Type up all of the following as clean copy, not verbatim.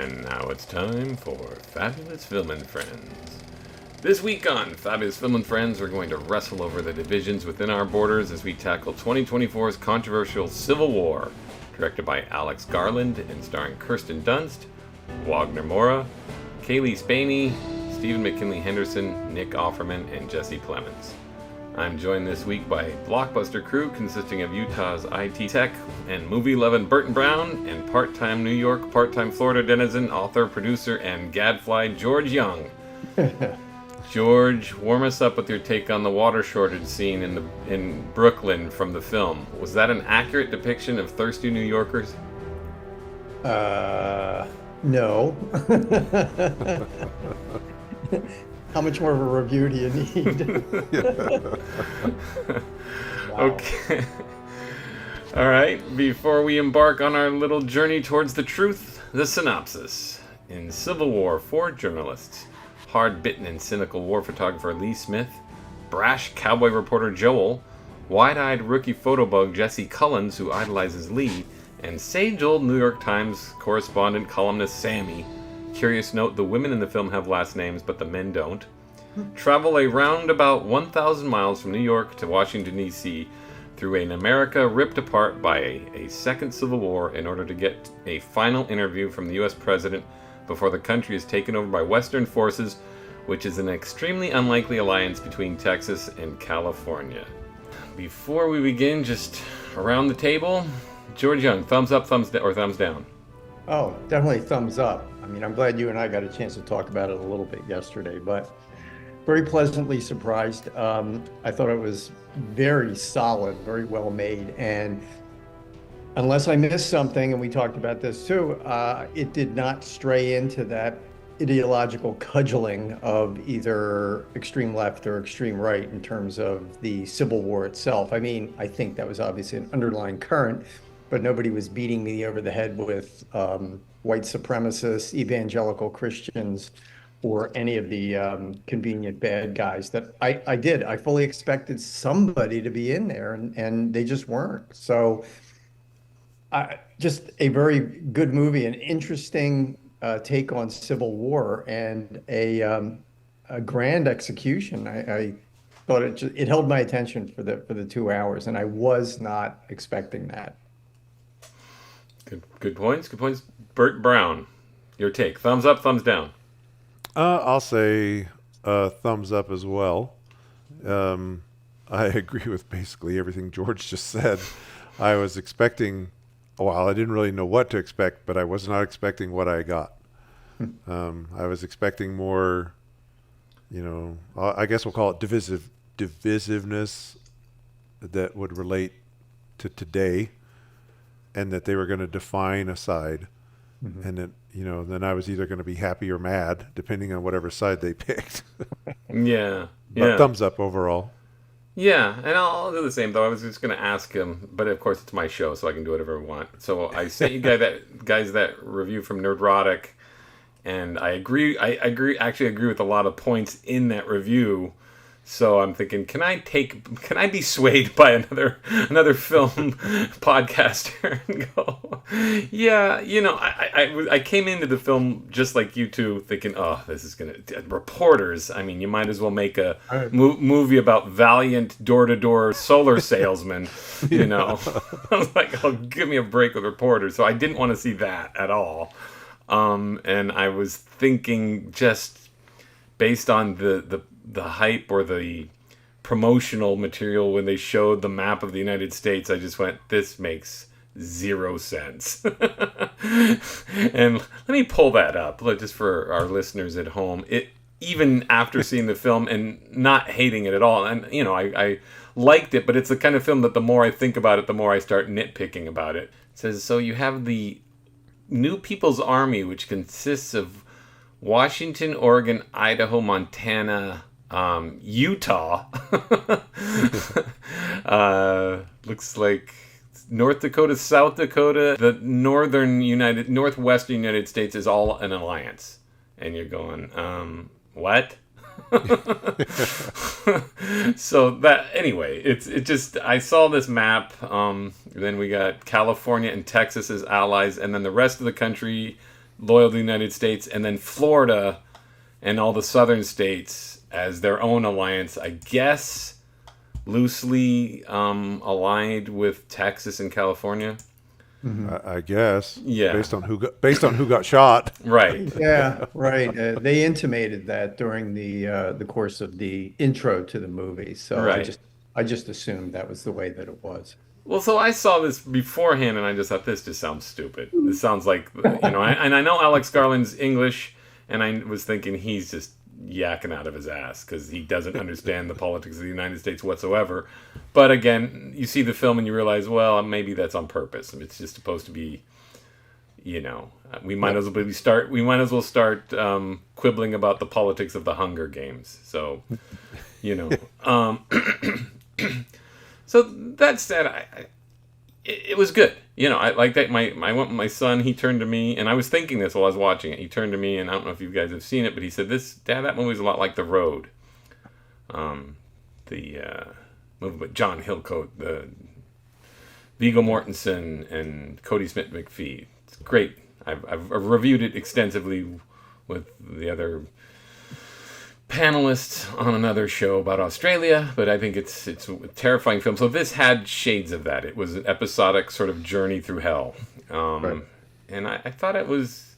And now it's time for Fabulous Film and Friends. This week on Fabulous Film and Friends, we're going to wrestle over the divisions within our borders as we tackle 2024's controversial Civil War, directed by Alex Garland and starring Kirsten Dunst, Wagner Maura, Calliee Spaeny, Stephen McKinley Henderson, Nick Offerman, and Jesse Plemons. I'm joined this week by a blockbuster crew consisting of Utah's IT tech and movie-loving Burton Brown and part-time New York, part-time Florida denizen, author, producer, and gadfly George Young. George, warm us up with your take on the water shortage scene in Brooklyn from the film. Was that an accurate depiction of thirsty New Yorkers? No. How much more of a review do you need? Okay. All right. Before we embark on our little journey towards the truth, the synopsis. In Civil War, 4 journalists, hard-bitten and cynical war photographer Lee Smith, brash cowboy reporter Joel, wide-eyed rookie photobug Jessie Cullins, who idolizes Lee, and sage-old New York Times correspondent columnist Sammy. Curious note, the women in the film have last names, but the men don't. Travel a roundabout 1,000 miles from New York to Washington, D.C. through an America ripped apart by a second civil war in order to get a final interview from the U.S. president before the country is taken over by Western forces, which is an extremely unlikely alliance between Texas and California. Before we begin, just around the table, George Young, thumbs up, thumbs down, or thumbs down? Oh, definitely thumbs up. I mean, I'm glad you and I got a chance to talk about it a little bit yesterday, but very pleasantly surprised. I thought it was very solid, very well made, and unless I missed something, and we talked about this too, it did not stray into that ideological cudgeling of either extreme left or extreme right in terms of the Civil War itself. I mean, I think that was obviously an underlying current, but nobody was beating me over the head with white supremacists, evangelical Christians, or any of the convenient bad guys that I did. I fully expected somebody to be in there, and they just weren't. So just a very good movie, an interesting take on Civil War, and a grand execution. I thought it held my attention for the 2 hours, and I was not expecting that. Good points. Good points. Burton Brown, your take. Thumbs up, thumbs down? I'll say thumbs up as well. I agree with basically everything George just said. I was expecting, I didn't really know what to expect, but I was not expecting what I got. I was expecting more, I guess we'll call it divisiveness that would relate to today, and that they were going to define a side. Mm-hmm. And then, then I was either going to be happy or mad, depending on whatever side they picked. Yeah. But thumbs up overall. Yeah, and I'll do the same, though. I was just going to ask him, but of course it's my show, so I can do whatever I want. So I sent you guys that review from Nerdrotic, and I actually agree with a lot of points in that review. So I'm thinking, can I be swayed by another film podcaster and go, yeah, I came into the film just like you two, thinking, oh, this is reporters. I mean, you might as well make a movie about valiant door-to-door solar salesmen. I was like, oh, give me a break with reporters. So I didn't want to see that at all. And I was thinking, just based on the hype or the promotional material when they showed the map of the United States, I just went, this makes zero sense. And let me pull that up, just for our listeners at home. Even after seeing the film and not hating it at all, and I liked it, but it's the kind of film that the more I think about it, the more I start nitpicking about it. It says, so you have the New People's Army, which consists of Washington, Oregon, Idaho, Montana, Utah. Looks like North Dakota, South Dakota, the northwestern United States is all an alliance. And you're going, what? So that, anyway, it just, I saw this map, then we got California and Texas as allies, and then the rest of the country loyal to the United States, and then Florida and all the southern states as their own alliance, I guess loosely aligned with Texas and California. I guess. Yeah. Based on who got shot. Right. Yeah, right. They intimated that during the course of the intro to the movie. So Right. I just assumed that was the way that it was. Well, so I saw this beforehand, and I just thought, this just sounds stupid. This sounds like, and I know Alex Garland's English, and I was thinking he's just yakking out of his ass because he doesn't understand the politics of the United States whatsoever. But again, you see the film and you realize, well, maybe that's on purpose. It's just supposed to be, we might as well start quibbling about the politics of the Hunger Games. So, so that said, it was good. I like that. I went with my son. He turned to me, and I was thinking this while I was watching it. He turned to me, and I don't know if you guys have seen it, but he said, "Dad, that movie's a lot like The Road." The movie with John Hillcoat, the Viggo Mortensen, and Cody Smith McPhee. It's great. I've reviewed it extensively with the other panelists on another show about Australia, but I think it's a terrifying film. So this had shades of that. It was an episodic sort of journey through hell. Right. And I thought it was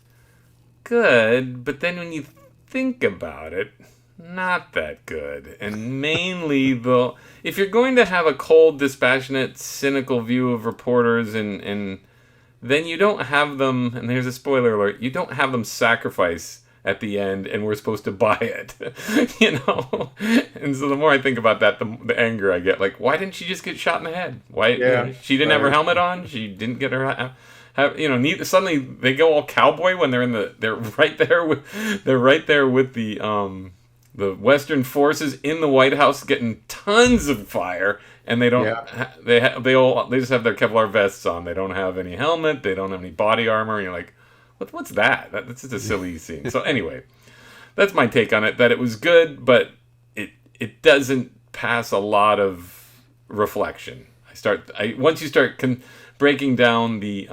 good, but then when you think about it, not that good. And mainly, if you're going to have a cold, dispassionate, cynical view of reporters, and then you don't have them, and here's a spoiler alert, you don't have them sacrifice at the end, and we're supposed to buy it, And so the more I think about that, the anger I get. Like, why didn't she just get shot in the head? Why she didn't have her helmet on? She didn't get her. Suddenly they go all cowboy when they're right there with the Western forces in the White House getting tons of fire, and they don't. Yeah. They just have their Kevlar vests on. They don't have any helmet. They don't have any body armor. And you're like, what's that? That's just a silly scene. So anyway, that's my take on it. That it was good, but it doesn't pass a lot of reflection. Once you start breaking down the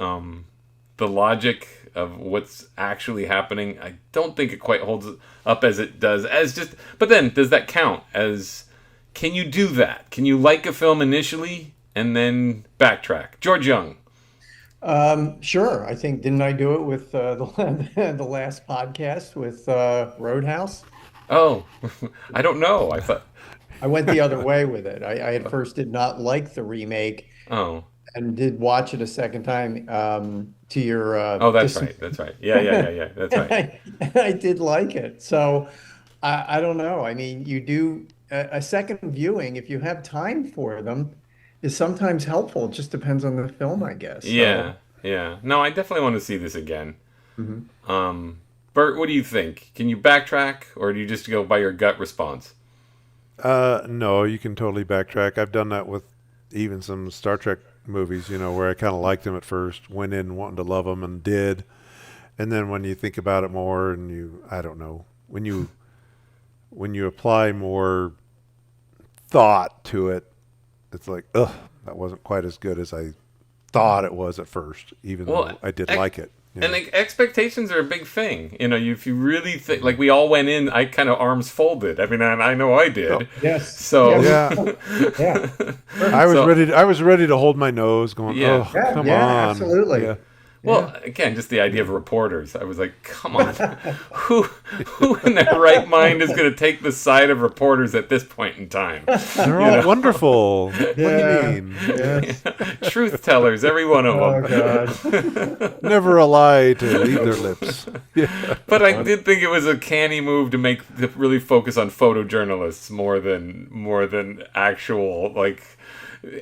logic of what's actually happening, I don't think it quite holds up as it does but then does that count as, can you do that? Can you like a film initially and then backtrack? George Young. Sure. I think, didn't I do it with the last podcast with Roadhouse? Oh, I don't know. I thought I went the other way with it. I at first did not like the remake. Oh. And did watch it a second time to your that's right. That's right. Yeah. That's right. I did like it. So I don't know. I mean, you do a second viewing, if you have time for them, is sometimes helpful. It just depends on the film, I guess. So. Yeah. No, I definitely want to see this again. Bert, what do you think? Can you backtrack, or do you just go by your gut response? No, you can totally backtrack. I've done that with even some Star Trek movies, where I kind of liked them at first, went in wanting to love them and did. And then when you think about it more and I don't know, when you apply more thought to it, it's like, ugh, that wasn't quite as good as I thought it was at first, even though I did like it. And expectations are a big thing. If you really think, like we all went in, I kind of arms folded. I mean, I know I did. Oh, yes. So yeah. I was ready to hold my nose, going, "Oh, come on!" Absolutely. Yeah. Well, again, just the idea of reporters. I was like, come on. Who in their right mind is going to take the side of reporters at this point in time? They're all wonderful. What do you mean? Yes. Truth tellers, every one of them. Oh, God. Never a lie to leave their lips. Yeah. But I did think it was a canny move to really focus on photojournalists more than actual, like,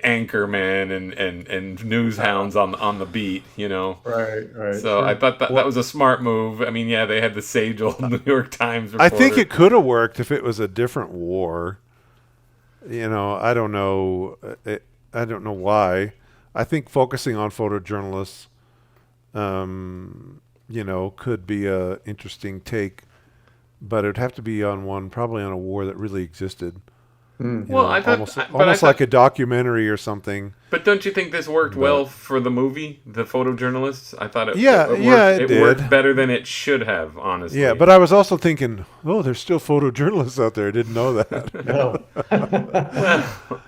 anchormen and news hounds on the beat, Right. So Sure. I thought that was a smart move. I mean, they had the sage old New York Times reporter. I think it could have worked if it was a different war. I don't know. I don't know why. I think focusing on photojournalists, could be a interesting take, but it'd have to be probably on a war that really existed. Mm. You Well, know, I thought, almost like a documentary or something. but don't you think this worked well for the movie, The Photojournalists? I thought it worked. It did. Worked better than it should have, honestly. Yeah, but I was also thinking, oh, there's still photojournalists out there. I didn't know that. No. Well,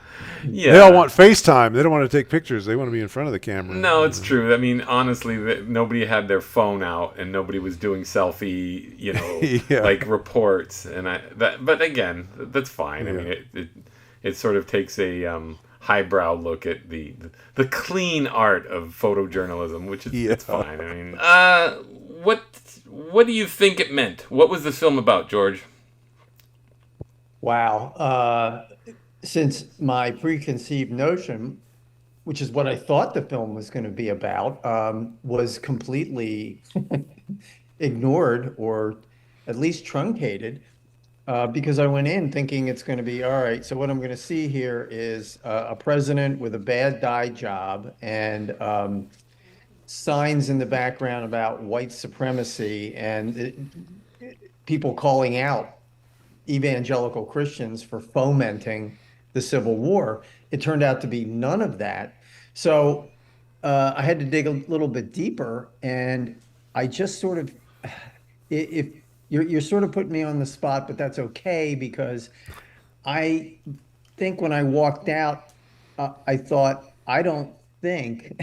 yeah. They all want FaceTime. They don't want to take pictures. They want to be in front of the camera. No, it's true. I mean, honestly, nobody had their phone out, and nobody was doing selfie, Yeah. like reports. But again, that's fine. I mean, it sort of takes a highbrow look at the clean art of photojournalism, which is it's fine. I mean, what do you think it meant? What was the film about, George? Wow. Since my preconceived notion, which is what I thought the film was going to be about, was completely ignored or at least truncated, because I went in thinking it's going to be, all right, so what I'm going to see here is a president with a bad dye job and signs in the background about white supremacy and people calling out evangelical Christians for fomenting the Civil War. It turned out to be none of that. So I had to dig a little bit deeper, and I just sort of, if you're sort of putting me on the spot, but that's okay, because I think when I walked out, I thought, I don't think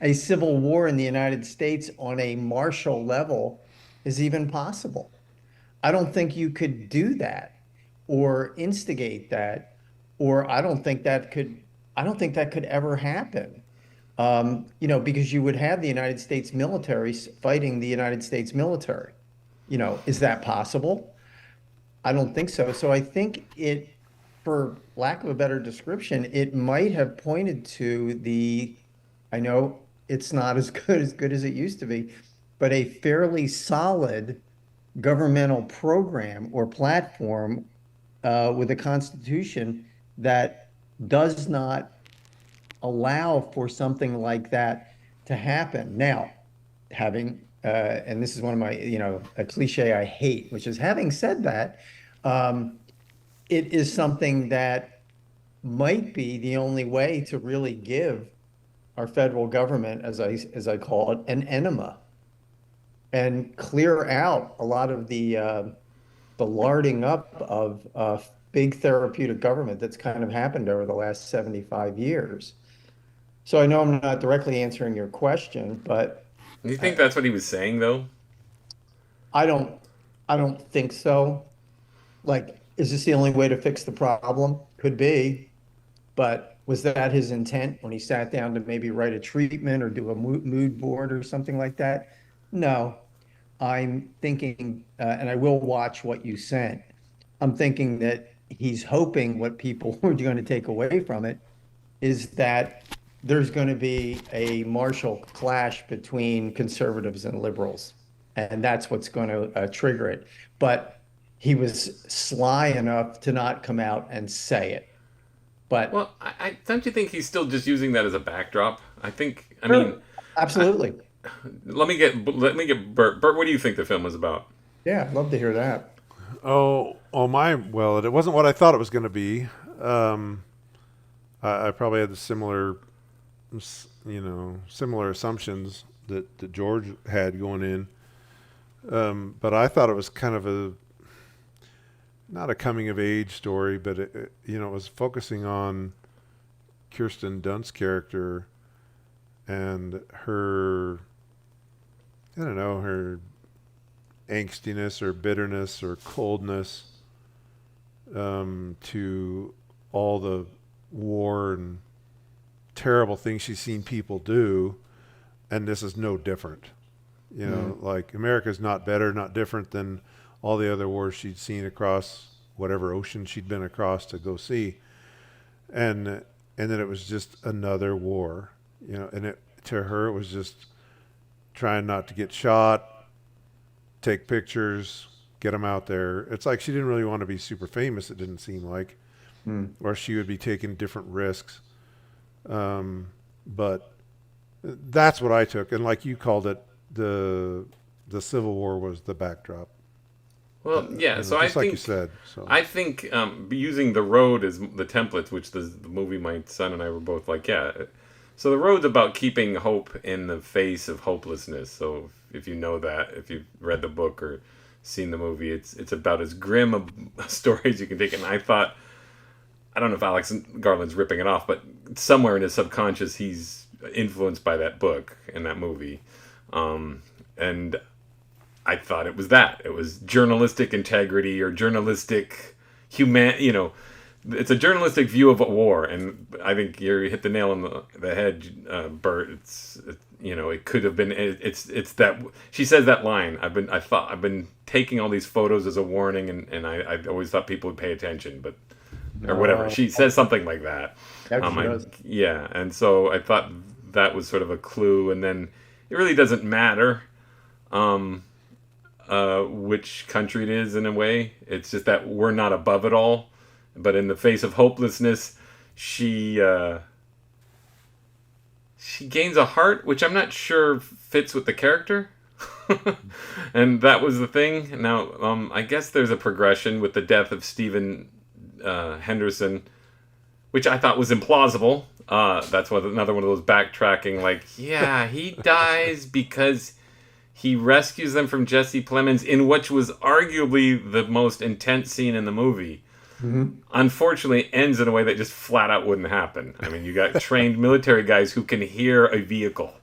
a civil war in the United States on a martial level is even possible. I don't think you could do that or instigate that, or I don't think that could ever happen. Because you would have the United States military fighting the United States military. Is that possible? I don't think so. So I think it, for lack of a better description, it might have pointed to I know it's not as good as it used to be, but a fairly solid governmental program or platform with a constitution that does not allow for something like that to happen. Now, and this is one of my, a cliche I hate, which is, having said that, it is something that might be the only way to really give our federal government, as I call it, an enema, and clear out a lot of the larding up of big therapeutic government that's kind of happened over the last 75 years. So I know I'm not directly answering your question, but Do you think that's what he was saying, though? I don't think so. Like, is this the only way to fix the problem? Could be, but was that his intent when he sat down to maybe write a treatment or do a mood board or something like that? No. I'm thinking, and I will watch what you sent. I'm thinking that he's hoping what people are going to take away from it is that there's going to be a martial clash between conservatives and liberals, and that's what's going to trigger it. But he was sly enough to not come out and say it. But Well, I don't you think he's still just using that as a backdrop? I sure, mean, absolutely. let me get Bert. Bert, what do you think the film was about? Yeah, I'd love to hear that. Well, it wasn't what I thought it was going to be. I probably had the similar assumptions that George had going in. But I thought it was kind of not a coming of age story, but it was focusing on Kirsten Dunst's character and her, I don't know, her angstiness or bitterness or coldness to all the war and terrible things she's seen people do, and this is no different. Like, America's not better, not different than all the other wars she'd seen across whatever ocean she'd been across to go see, and then it was just another war, and to her it was just trying not to get shot, take pictures, get them out there. It's like she didn't really want to be super famous, it didn't seem like, or she would be taking different risks. But that's what I took, and like you called it, the Civil War was the backdrop. Well, yeah. So I just like you think said. So using the road as the templates, which the movie my son and I were both like, yeah. So the road's about keeping hope in the face of hopelessness. So if you know that, if you've read the book or seen the movie, it's about as grim a story as you can take. And I thought, I don't know if Alex Garland's ripping it off, but somewhere in his subconscious, he's influenced by that book and that movie. And I thought it was that. It was journalistic integrity or journalistic it's a journalistic view of a war. And I think you hit the nail on the head, Bert. It could have been, it's that, she says that line, I've been taking all these photos as a warning, and I always thought people would pay attention, but, or whatever. She says something like that. Yeah. And so I thought that was sort of a clue. And then it really doesn't matter, which country it is in a way. It's just that we're not above it all. But in the face of hopelessness, she gains a heart, which I'm not sure fits with the character. And that was the thing. Now, I guess there's a progression with the death of Stephen Henderson, which I thought was implausible. That's another one of those backtracking, like, yeah, he dies because he rescues them from Jesse Plemons in which was arguably the most intense scene in the movie. Mm-hmm. Unfortunately, ends in a way that just flat out wouldn't happen. I mean, you got trained military guys who can hear a vehicle.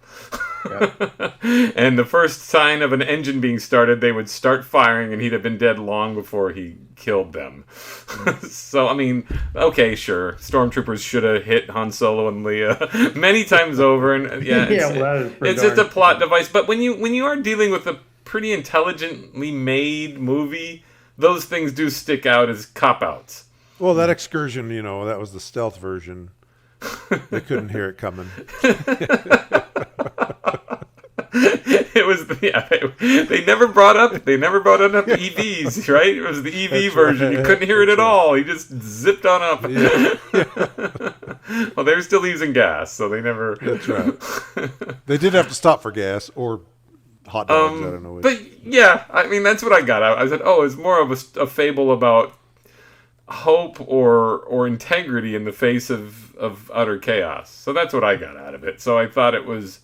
Yeah. And the first sign of an engine being started, they would start firing, and he'd have been dead long before he killed them. Mm-hmm. So, I mean, okay, sure. Stormtroopers should have hit Han Solo and Leia many times over, and yeah, it's just a plot device. But when you are dealing with a pretty intelligently made movie, those things do stick out as cop-outs. Well, that excursion, that was the stealth version. They couldn't hear it coming. It was, they never brought up EVs, right? It was the EV version. Right. You couldn't hear it at all. He just zipped on up. Yeah. Well, they were still using gas, so they never. That's right. They did have to stop for gas or hot dogs. I don't know. But yeah, I mean, that's what I got. I said, it's more of a fable about hope or integrity in the face of utter chaos. So that's what I got out of it. So I thought it was,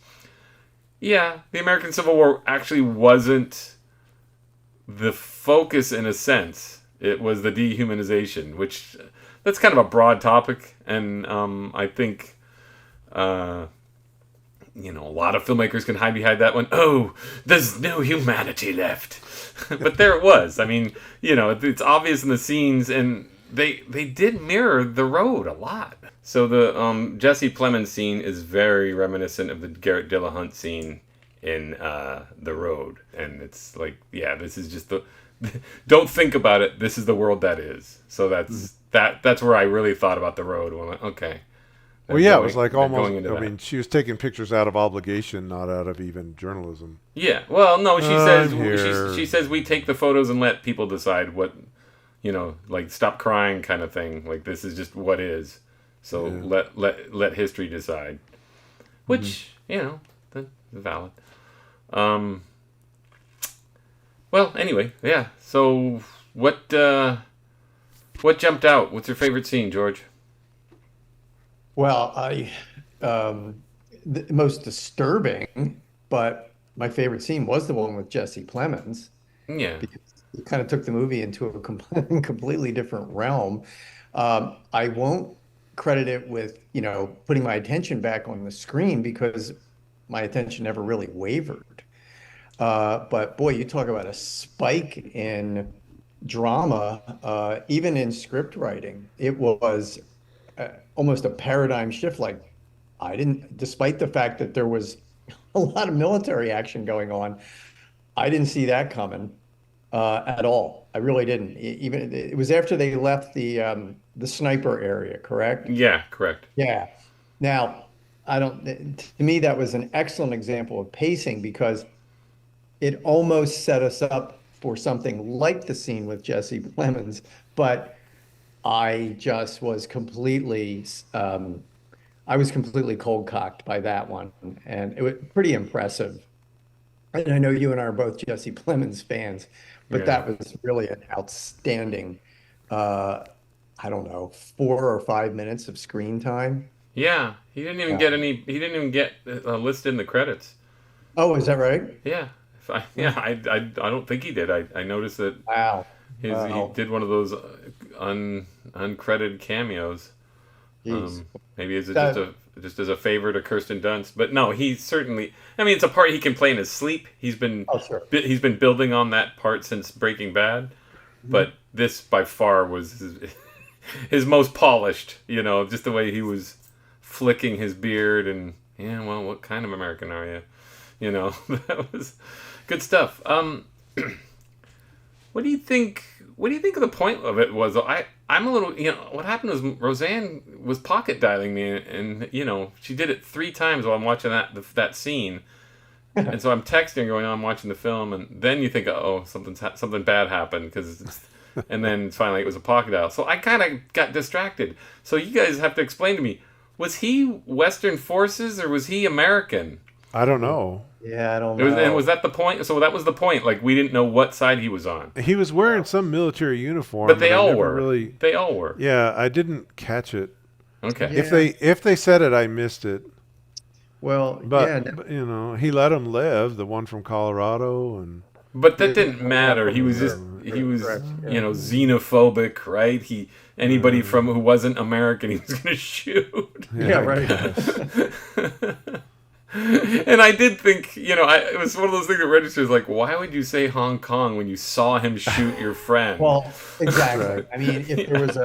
the American Civil War actually wasn't the focus in a sense. It was the dehumanization, which that's kind of a broad topic. And I think, a lot of filmmakers can hide behind that one. Oh, there's no humanity left. But there it was. I mean, it's obvious in the scenes, and they did mirror the road a lot. So the Jesse Plemons scene is very reminiscent of the Garrett Dillahunt scene in The Road. And it's like, this is just don't think about it. This is the world that is. So that's where I really thought about The Road. When okay. Well, yeah, it was like almost, she was taking pictures out of obligation, not out of even journalism. Yeah. Well, no, she says we take the photos and let people decide what, like stop crying kind of thing. Like this is just what is. So let history decide. Which, that's valid. Well, anyway, yeah. So what jumped out? What's your favorite scene, George? Well, the most disturbing, but my favorite scene was the one with Jesse Plemons. Yeah. Because it kind of took the movie into a completely different realm. I won't credit it with, putting my attention back on the screen because my attention never really wavered. But boy, you talk about a spike in drama, even in script writing. It was almost a paradigm shift. Like despite the fact that there was a lot of military action going on, I didn't see that coming at all. I really didn't. Even it was after they left the sniper area, correct? Yeah, correct. Yeah. Now, to me, that was an excellent example of pacing because it almost set us up for something like the scene with Jesse Plemons, but I just was completely cold-cocked by that one, and it was pretty impressive. And I know you and I are both Jesse Plemons fans, but Yeah. that was really an outstanding, uh, I don't know, 4 or 5 minutes of screen time. Yeah, he didn't even Yeah. get any. He didn't even get listed in the credits. Oh, is that right? Yeah, yeah. I don't think he did. I noticed that Wow. he Wow. did one of those uncredited cameos. Jeez. Maybe is it That, just as a favor to Kirsten Dunst? But no, he certainly. I mean, it's a part he can play in his sleep. oh, sure. He's been building on that part since Breaking Bad. But this by far was his most polished. You know, just the way he was flicking his beard and yeah. Well, what kind of American are you? You know, that was good stuff. What do you think? What do you think of the point of it was? I'm a little. You know, what happened was Roseanne was pocket dialing me, and you know she did it 3 times while I'm watching that scene, and so I'm texting going, "I'm watching the film," and then you think, "Oh, something bad happened," and then finally it was a pocket dial. So I kind of got distracted. So you guys have to explain to me: was he Western forces or was he American? I don't know. Yeah, I don't And know. was that the point? So that was the point. Like we didn't know what side he was on, He was wearing some military uniform, but they and I all never were. really. They all were. Yeah, I didn't catch it. Okay. Yeah. If they said it, I missed it. Well, But, yeah, but, you know, he let him live. The one from Colorado, and But that didn't matter. He was correct, yeah. you know, xenophobic, right? Anybody from who wasn't American, he was going to shoot. yeah, right. And I did think, you know, it was one of those things that registers. Like, why would you say Hong Kong when you saw him shoot your friend? Well, exactly. Right. I mean, if there was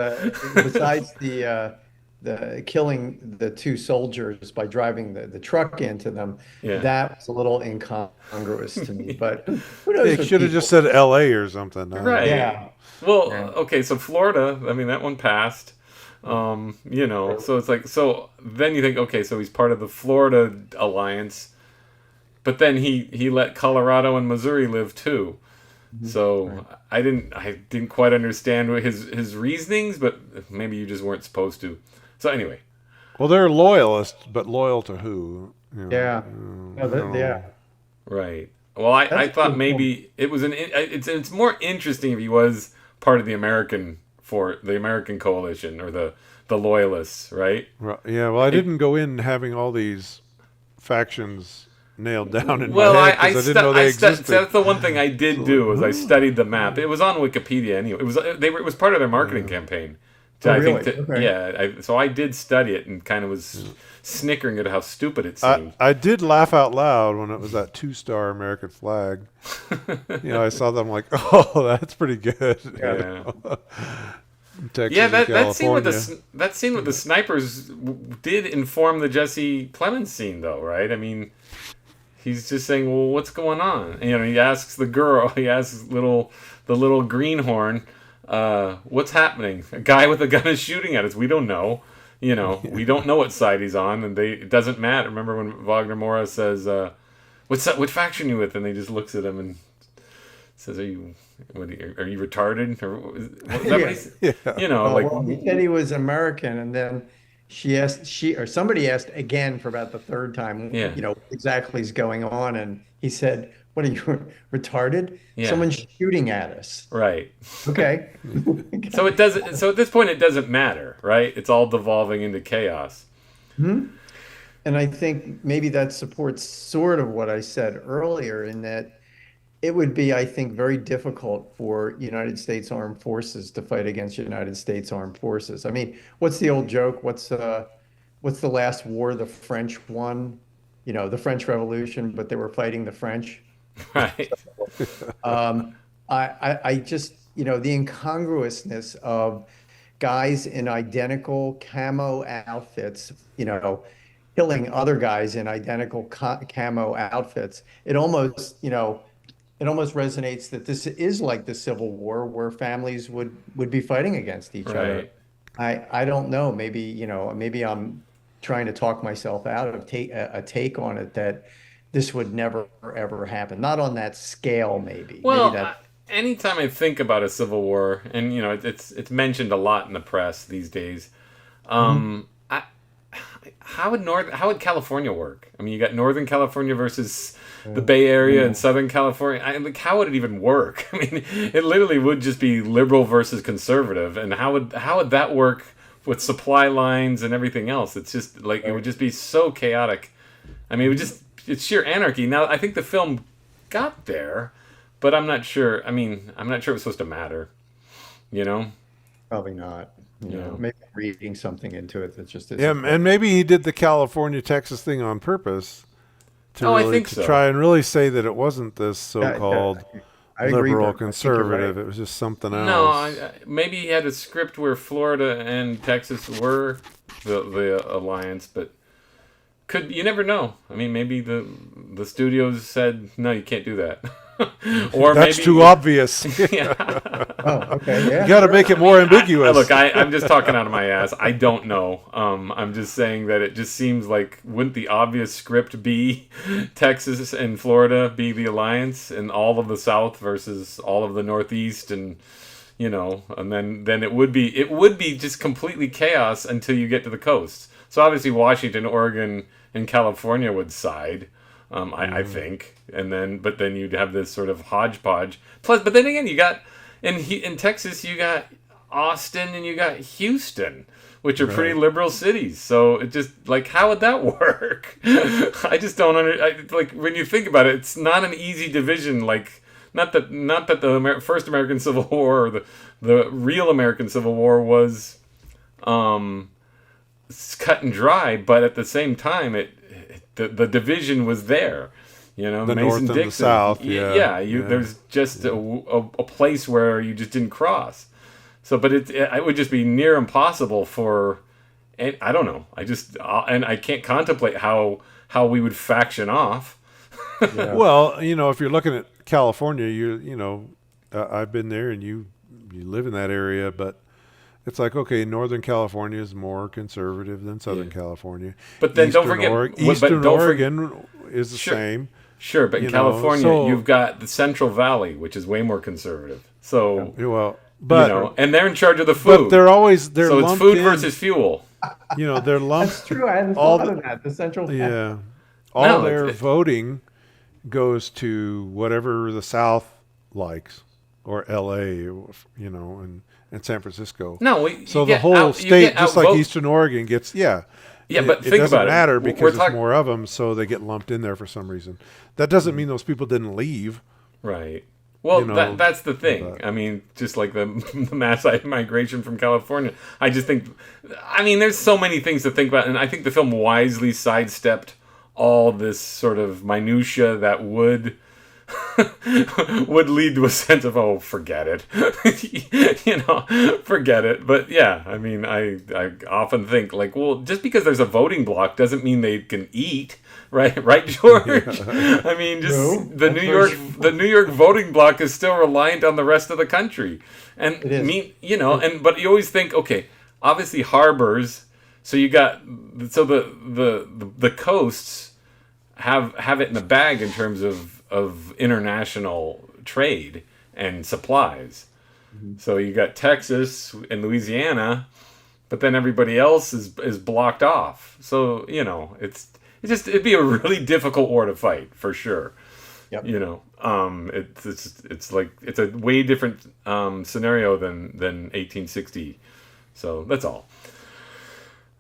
besides the killing the two soldiers by driving the truck into them, Yeah. that was a little incongruous to me. But who knows? they what should have people- just said L.A. or something. Right. Yeah. Well, Yeah. okay, so Florida, I mean, that one passed. You know, so it's like, so then you think, okay, so he's part of the Florida alliance, but then he let Colorado and Missouri live too. So I didn't quite understand what his reasonings, but maybe you just weren't supposed to. So anyway, Well, they're loyalists, but loyal to who? You know, Yeah. No, I don't know. yeah. right. Well, I That's a thought good maybe it was it's more interesting if he was part of the American coalition or the loyalists, right? Right. Yeah, well, I didn't go in having all these factions nailed down in Well, my head because I didn't know they existed. that's the one thing I did do was I studied the map. It was on Wikipedia anyway. It was part of their marketing campaign. Oh, I really? think Okay. yeah. So I did study it and kind of was snickering at how stupid it seemed. I did laugh out loud when it was that 2-star American flag. You know, I saw them like, oh, that's pretty good. Yeah. Texas Yeah, and that scene with California. the snipers did inform the Jesse Plemons scene, though, right? I mean, he's just saying, "Well, what's going on?" And, you know, he asks the girl, the little greenhorn, "What's happening?" A guy with a gun is shooting at us. We don't know. You know, we don't know what side he's on, and it doesn't matter. Remember when Wagner Maura says, "What faction you with?" And they just looks at him and says, "Are you retarded?" Or was that what he said? Yeah. You know, Oh, like well, he said he was American, and then somebody asked again for about the third time, Yeah. you know, what exactly is going on, and he said, "What are you retarded? Yeah. Someone's shooting at us." right. Okay. So it doesn't. So at this point, it doesn't matter, right? It's all devolving into chaos. And I think maybe that supports sort of what I said earlier in that it would be, I think, very difficult for United States Armed Forces to fight against United States Armed Forces. I mean, what's the old joke? What's the last war the French won? You know, the French Revolution, but they were fighting the French. Right. I just, you know, the incongruousness of guys in identical camo outfits, you know, killing other guys in identical camo outfits. It almost, you know, it almost resonates that this is like the Civil War where families would be fighting against each other. Right. I don't know. Maybe, you know, maybe I'm trying to talk myself out of a take on it that this would never ever happen. Not on that scale, maybe. Well, Maybe that, anytime I think about a civil war, and you know, it's mentioned a lot in the press these days. how would California work? I mean, you got Northern California versus the Bay Area and Southern California. Like, how would it even work? I mean, it literally would just be liberal versus conservative, and how would that work with supply lines and everything else? It's just like, it would just be so chaotic. I mean, it's sheer anarchy. Now, I think the film got there, but I'm not sure. I mean, I'm not sure it was supposed to matter. You know? Probably not. You know, maybe I'm reading something into it that just isn't. Yeah, and maybe he did the California Texas thing on purpose to I think so. try and really say that it wasn't this so-called I agree, liberal but I think you're conservative. right. It was just something else. No, maybe he had a script where Florida and Texas were the alliance, but you never know. I mean, maybe the studios said, no, you can't do that. Or That's maybe, too obvious. Yeah. Oh, okay, yeah. You got to make it more ambiguous. Look, I'm just talking out of my ass. I don't know. I'm just saying that it just seems like, wouldn't the obvious script be Texas and Florida be the alliance, and all of the South versus all of the Northeast, and and then it would be just completely chaos until you get to the coast. So obviously Washington, Oregon, and California would side. I think, but then you'd have this sort of hodgepodge. But then again, you got in Texas, you got Austin and you got Houston, which are pretty liberal cities. So it just, like, how would that work? I just don't like, when you think about it, it's not an easy division. Like, not that the first American Civil War or the real American Civil War was cut and dry, but at the same time, the division was there, the North Mason-Dixon, and the South, yeah. There's just a place where you just didn't cross. So, but it would just be near impossible for, and I don't know. And I can't contemplate how we would faction off. Yeah. Well, if you're looking at California, I've been there, and you live in that area, but it's like, okay, Northern California is more conservative than Southern California. But then don't forget, Eastern Oregon is the same. Sure, but in California, you've got the Central Valley, which is way more conservative. So, and they're in charge of the food. But so it's food versus fuel. They're lumped. That's true. I hadn't thought of that. The Central Valley. Yeah. All their voting goes to whatever the South likes, or L.A., and San Francisco. The whole state, just like Eastern Oregon, gets but think about it. It doesn't matter because there's more of them, so they get lumped in there for some reason. That doesn't mean those people didn't leave. Right. Well, that's the thing. I mean, just like the mass migration from California. I just think, there's so many things to think about, and I think the film wisely sidestepped all this sort of minutia that would lead to a sense of, forget it. Forget it. But yeah, I often think, like, well, just because there's a voting block doesn't mean they can eat, right, George? Yeah. The New York voting block is still reliant on the rest of the country, and but you always think, okay, obviously harbors. So you got the coasts have it in the bag in terms of international trade and supplies. Mm-hmm. So you got Texas and Louisiana, but then everybody else is blocked off. So it'd be a really difficult war to fight for sure. Yep. It's like, it's a way different scenario than 1860. So that's all.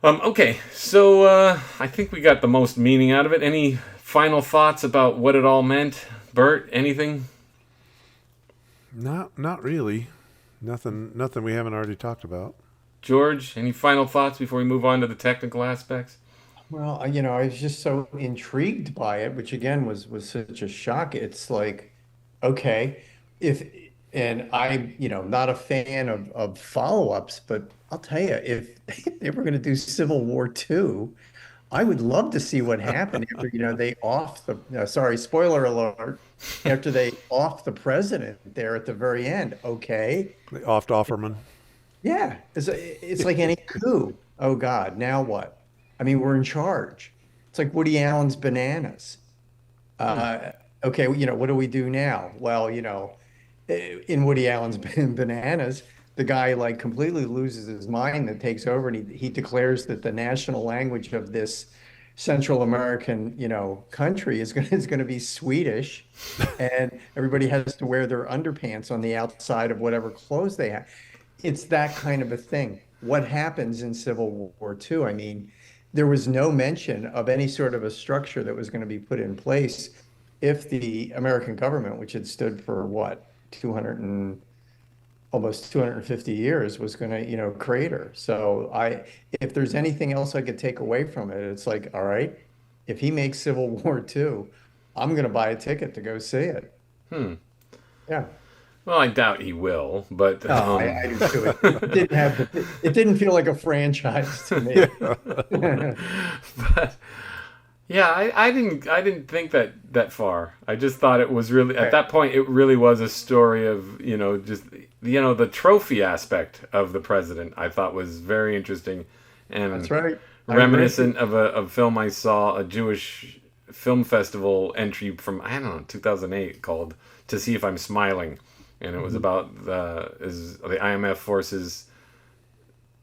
Okay, so I think we got the most meaning out of it. Any final thoughts about what it all meant? Bert, anything? Not really. Nothing we haven't already talked about. George, any final thoughts before we move on to the technical aspects? Well, I was just so intrigued by it, which again was such a shock. It's like, okay, and I'm, not a fan of follow-ups, but I'll tell you, if they were going to do Civil War II, I would love to see what happened after, they sorry, spoiler alert, after they off the president there at the very end. Okay. They offed Offerman. Yeah. It's like any coup. Oh God, now what? We're in charge. It's like Woody Allen's Bananas. Okay, what do we do now? Well, in Woody Allen's Bananas, the guy like completely loses his mind that takes over, and he declares that the national language of this Central American, country is going to be Swedish, and everybody has to wear their underpants on the outside of whatever clothes they have. It's that kind of a thing. What happens in Civil War II? I mean, there was no mention of any sort of a structure that was going to be put in place if the American government, which had stood for what, 200 and almost 250 years, was going to, create her. So if there's anything else I could take away from it, it's like, all right, if he makes Civil War II, I'm going to buy a ticket to go see it. Yeah. Well, I doubt he will, but No, I do too. It didn't feel like a franchise to me. but yeah, I didn't think that far. I just thought it was really, at that point, it really was a story of, just, the trophy aspect of the president. I thought was very interesting, and That's right. reminiscent of a film I saw, a Jewish film festival entry from, I don't know, 2008, called "To See If I'm Smiling," and it was about the IMF forces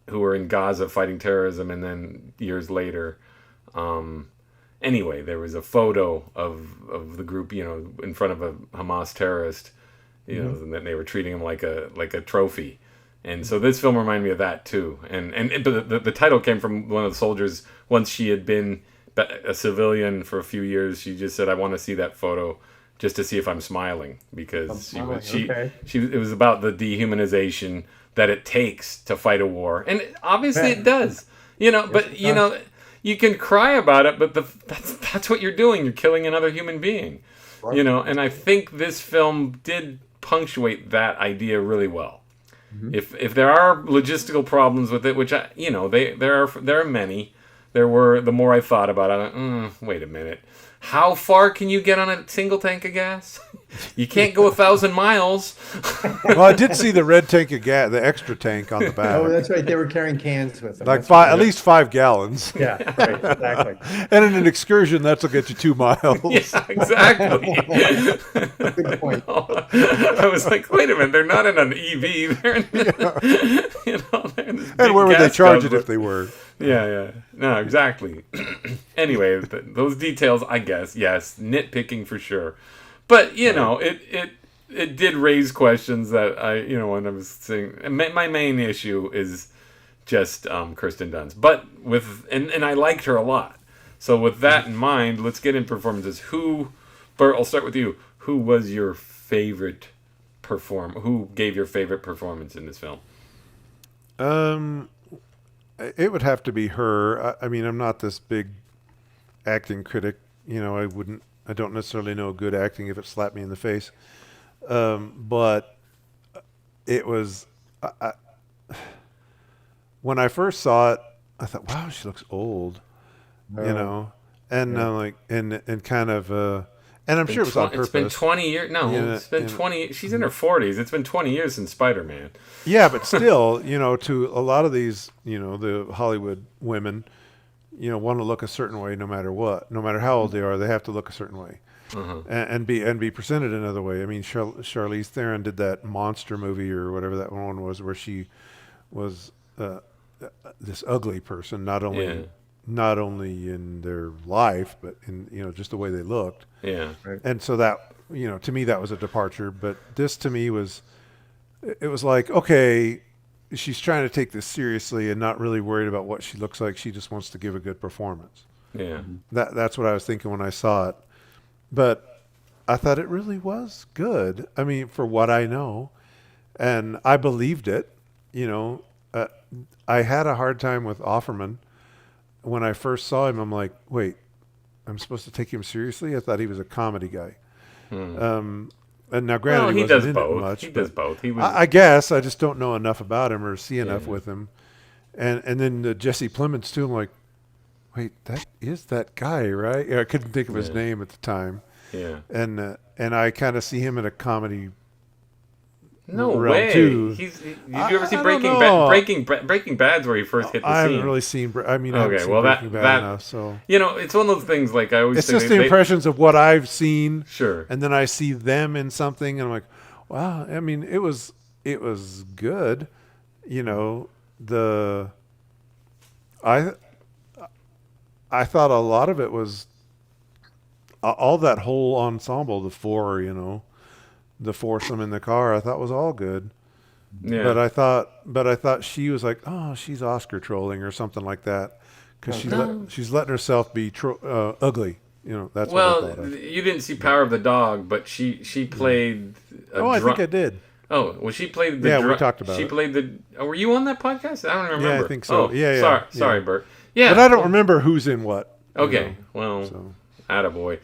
who were in Gaza fighting terrorism, and then years later. Anyway, there was a photo of the group, in front of a Hamas terrorist, and then they were treating him like a trophy. And so this film reminded me of that too. But the title came from one of the soldiers. Once she had been a civilian for a few years, she just said, "I want to see that photo just to see if I'm smiling," because it was about the dehumanization that it takes to fight a war, and obviously it does. You can cry about it, but that's what you're doing. You're killing another human being, right. And I think this film did punctuate that idea really well. Mm-hmm. If there are logistical problems with it, which there are many. There were, the more I thought about it, I went, wait a minute. How far can you get on a single tank of gas? You can't go 1,000 miles. Well, I did see the red tank of gas, the extra tank on the back. Oh, that's right. They were carrying cans with them. Like at least 5 gallons. Yeah, right, exactly. And in an excursion, that'll get you 2 miles. Yeah, exactly. Good point. I was like, wait a minute, they're not in an EV. They're in, they're in this and where would they charge it guzzler. if they were? Yeah. No, exactly. Anyway, those details, I guess, yes, nitpicking for sure. But, it did raise questions that when I was saying, my main issue is just Kirsten Dunst. But and I liked her a lot. So with that in mind, let's get in performances. Bert, I'll start with you. Who was your favorite performer? Who gave your favorite performance in this film? It would have to be her. I mean, I'm not this big acting critic. I don't necessarily know good acting if it slapped me in the face. But it was, when I first saw it, I thought, wow, she looks old, and I'm like, and kind of, and I'm sure it was on purpose. It's been 20 years. No, it's been 20. She's in her 40s. It's been 20 years since Spider-Man. Yeah, but still, to a lot of these, the Hollywood women, want to look a certain way no matter what. No matter how old they are, they have to look a certain way. Uh-huh. And be presented another way. I mean, Charlize Theron did that monster movie or whatever that one was, where she was this ugly person, not only in their life, but in just the way they looked. Yeah. Right. And so that to me that was a departure. But this to me was, it was like, okay, she's trying to take this seriously and not really worried about what she looks like. She just wants to give a good performance. Yeah. That's what I was thinking when I saw it. But I thought it really was good. I mean, for what I know, and I believed it. I had a hard time with Offerman. When I first saw him, I'm like, wait, I'm supposed to take him seriously? I thought he was a comedy guy. And now, granted, he wasn't in it much. He does both. I guess I just don't know enough about him or see enough with him. And then Jesse Plemons too. I'm like, wait, that is that guy, right? Yeah, I couldn't think of his name at the time. Yeah. And I kind of see him in a comedy. No way. Did you ever see Breaking Bad's where he first hit the scene? I haven't really seen. I haven't seen Breaking Bad enough. So it's one of those things. Like I always, it's just the impressions of what I've seen. Sure. And then I see them in something, and I'm like, wow. I mean, it was good. you know, I thought a lot of it was all that whole ensemble, the four, you know, the foursome in the car. I thought was all good. Yeah. But I thought she was like, oh, she's Oscar trolling or something like that, because she's letting herself be ugly. You know, that's what I thought of. You didn't see Power of the Dog, but she played. I think I did. Oh, well, she played the. Yeah, we talked about it. She played the. Oh, were you on that podcast? I don't remember. Yeah, I think so. Oh, yeah. Sorry, Bert. Yeah, but I don't remember who's in what. Okay, well, so. Attaboy.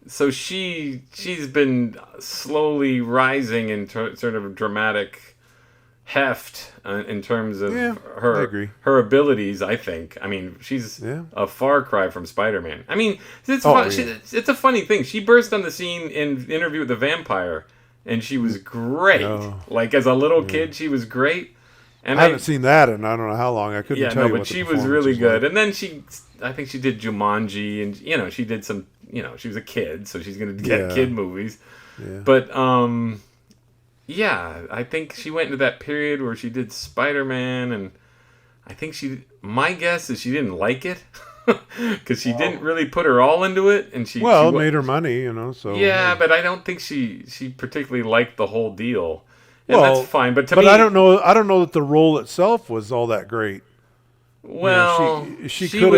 So she's been slowly rising in sort of dramatic heft in terms of her abilities. I think. I mean, she's a far cry from Spider-Man. I mean, it's a funny thing. She burst on the scene in Interview with the Vampire, and she was great. Like as a little kid, she was great. And I haven't seen that in I don't know how long. I couldn't tell you. But she was really good. And then I think she did Jumanji, and you know, she did some. You know, she was a kid, so she's gonna get kid movies. Yeah. But I think she went into that period where she did Spider-Man, and I think my guess is she didn't like it because she didn't really put her all into it, and she made her money, you know. So but I don't think she particularly liked the whole deal. And that's fine, but me, I don't know that the role itself was all that great. Well, you know, she could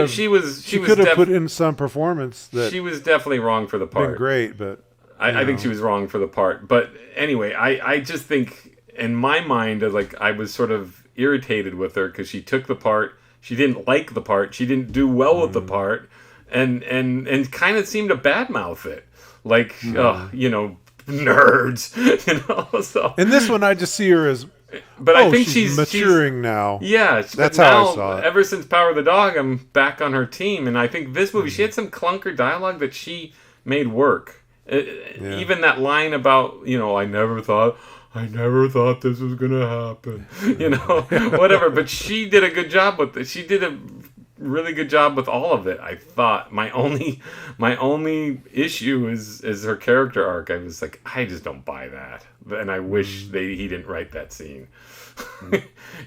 have put in some performance that she was definitely wrong for the part. Been great, but I think she was wrong for the part. But anyway, I just think in my mind, like I was sort of irritated with her because she took the part, she didn't like the part, she didn't do well with the part, and kind of seemed to badmouth it, like you know. Nerds, you know. So in this one, I just see her as, but I think she's maturing now. Yeah, that's how I saw it. Ever since Power of the Dog, I'm back on her team, and I think this movie, she had some clunker dialogue that she made work. Even that line about, you know, I never thought this was gonna happen, you know, whatever. But she did a good job with it. She did a really good job with all of it. I thought my only issue is her character arc. I was like, I just don't buy that, and I wish he didn't write that scene.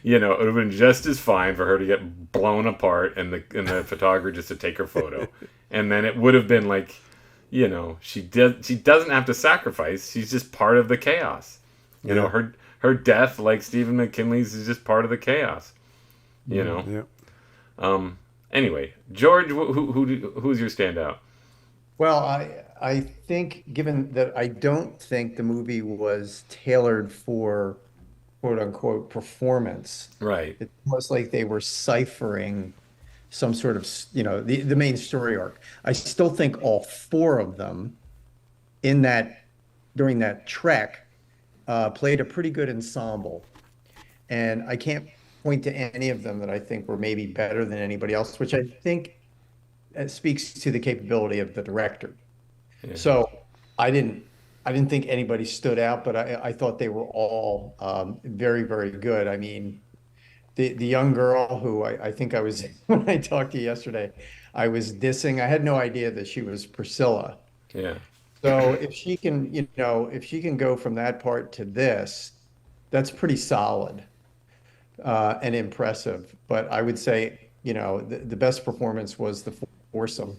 You know, it would have been just as fine for her to get blown apart and the photographer just to take her photo, and then it would have been like, you know, she doesn't have to sacrifice. She's just part of the chaos. You know, her death, like Stephen McKinley's, is just part of the chaos. You know. Yeah. Anyway, George, who's your standout? Well, I think, given that I don't think the movie was tailored for quote unquote performance, right? It's almost like they were ciphering some sort of, you know, the main story arc. I still think all four of them during that trek played a pretty good ensemble, and I can't point to any of them that I think were maybe better than anybody else, which I think speaks to the capability of the director. Yeah. So I didn't think anybody stood out, but I thought they were all very, very good. I mean, the young girl who I think I was, when I talked to you yesterday, I was dissing. I had no idea that she was Priscilla. Yeah. So if she can go from that part to this, that's pretty solid. And impressive, but I would say, you know, the best performance was the foursome.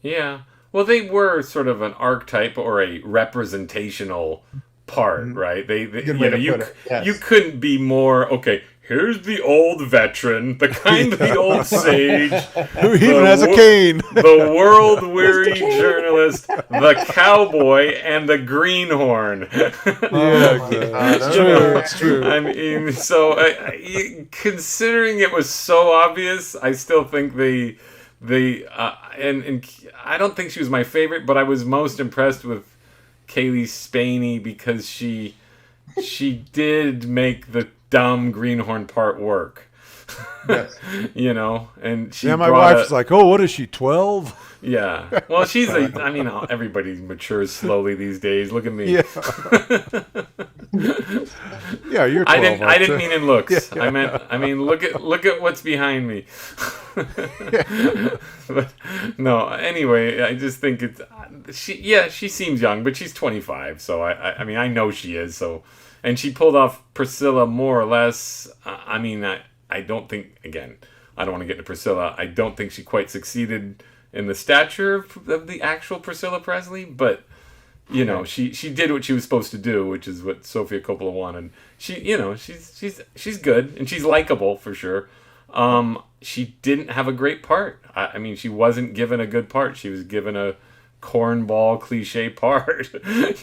Yeah, well, they were sort of an archetype or a representational part, right? They you know, you couldn't be more okay. Here's the old veteran, the kindly old sage, who even has a cane, the world-weary journalist, the cowboy, and the greenhorn. That's true. I mean, so considering it was so obvious, I still think and I don't think she was my favorite, but I was most impressed with Calliee Spaeny because she did make the dumb greenhorn part work. Yes. You know, and she my wife's like, oh, what is she, 12? Yeah. Well, she's I mean, everybody matures slowly these days. Look at me. Yeah. Yeah, you're 12. I didn't mean in looks. Yeah. I mean, look at what's behind me. But no, anyway, I just think she seems young, but she's 25, so I mean, I know she is, so and she pulled off Priscilla more or less. I mean, I don't think, again, I don't want to get into Priscilla. I don't think she quite succeeded in the stature of the actual Priscilla Presley, but you know, she did what she was supposed to do, which is what Sofia Coppola wanted. She's good and she's likable for sure. She didn't have a great part. I mean, she wasn't given a good part. She was given a cornball cliche part.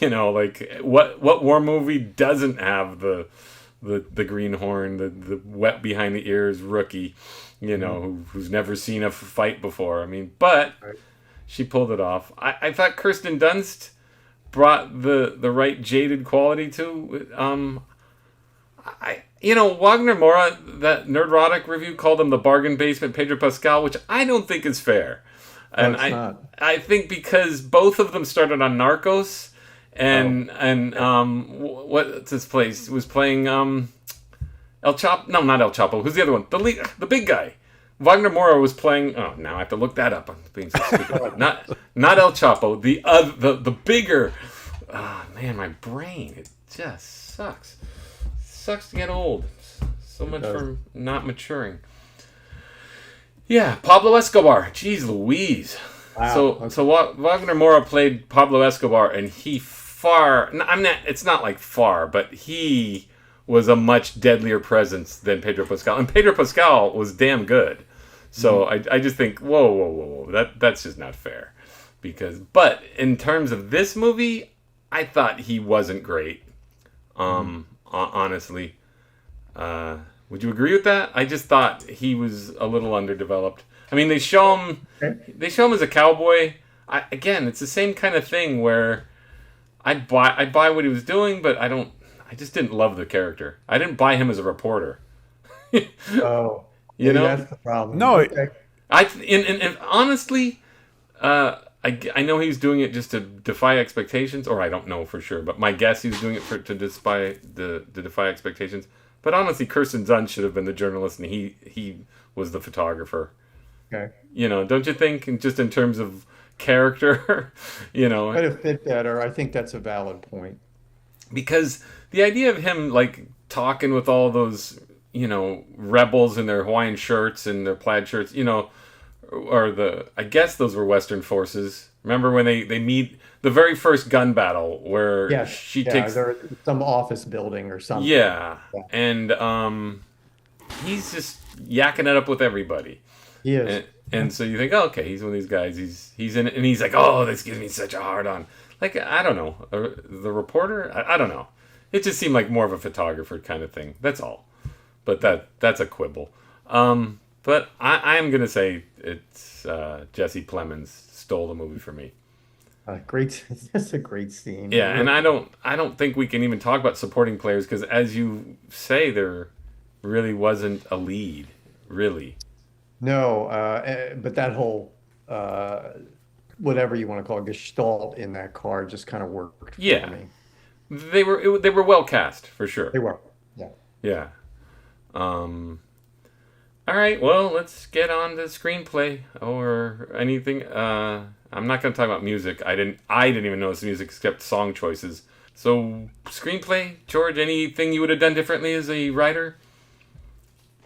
You know, like what war movie doesn't have the greenhorn, the wet behind the ears rookie, you know, who's never seen a fight before. I mean, but she pulled it off. I thought Kirsten Dunst brought the right jaded quality to. Wagner Maura, that Nerdrotic review called him the bargain basement Pedro Pascal, which I don't think is fair. And it's not. I think because both of them started on Narcos, and what's his place was playing El Chapo. No, not El Chapo. Who's the other one? The big guy. Wagner Maura was playing. Oh, now I have to look that up. I'm being so stupid. not El Chapo. The bigger. Oh, man, my brain, it just sucks. Sucks to get old. So much for not maturing. Yeah, Pablo Escobar. Jeez Louise. Wow. So Wagner Maura played Pablo Escobar, and it's not like far, but he was a much deadlier presence than Pedro Pascal. And Pedro Pascal was damn good. So I just think, whoa. That's just not fair. But in terms of this movie, I thought he wasn't great. Honestly. Would you agree with that? I just thought he was a little underdeveloped. I mean, they show him as a cowboy. Again, it's the same kind of thing where I'd buy what he was doing, but I just didn't love the character. I didn't buy him as a reporter. Oh, you know, that's the problem. No, and honestly, I know he's doing it just to defy expectations, or I don't know for sure, but my guess he was doing it to defy expectations. But honestly, Kirsten Dunst should have been the journalist, and he was the photographer. Okay. You know, don't you think? And just in terms of character, you know, Might have fit better. I think that's a valid point. because the idea of him like talking with all those, you know, rebels in their Hawaiian shirts and their plaid shirts, you know, or I guess those were Western forces. Remember when they meet the very first gun battle where she takes they're at some office building or something. yeah, and he's just yakking it up with everybody. He is. And so you think, oh, okay, he's one of these guys. He's in it, and he's like, oh, this gives me such a hard on. Like, I don't know, the reporter. I don't know. It just seemed like more of a photographer kind of thing. That's all. But that's a quibble. But I'm gonna say it's Jesse Plemons stole the movie for me. Great. That's a great scene. Yeah, and I don't think we can even talk about supporting players because, as you say, there really wasn't a lead, really. No, but that whole whatever you want to call it, gestalt in that car just kind of worked for Yeah. me. They were well cast for sure. They were. Yeah. Yeah. All right. Well, let's get on to screenplay or anything. I'm not going to talk about music. I didn't even notice music except song choices. So screenplay, George. Anything you would have done differently as a writer?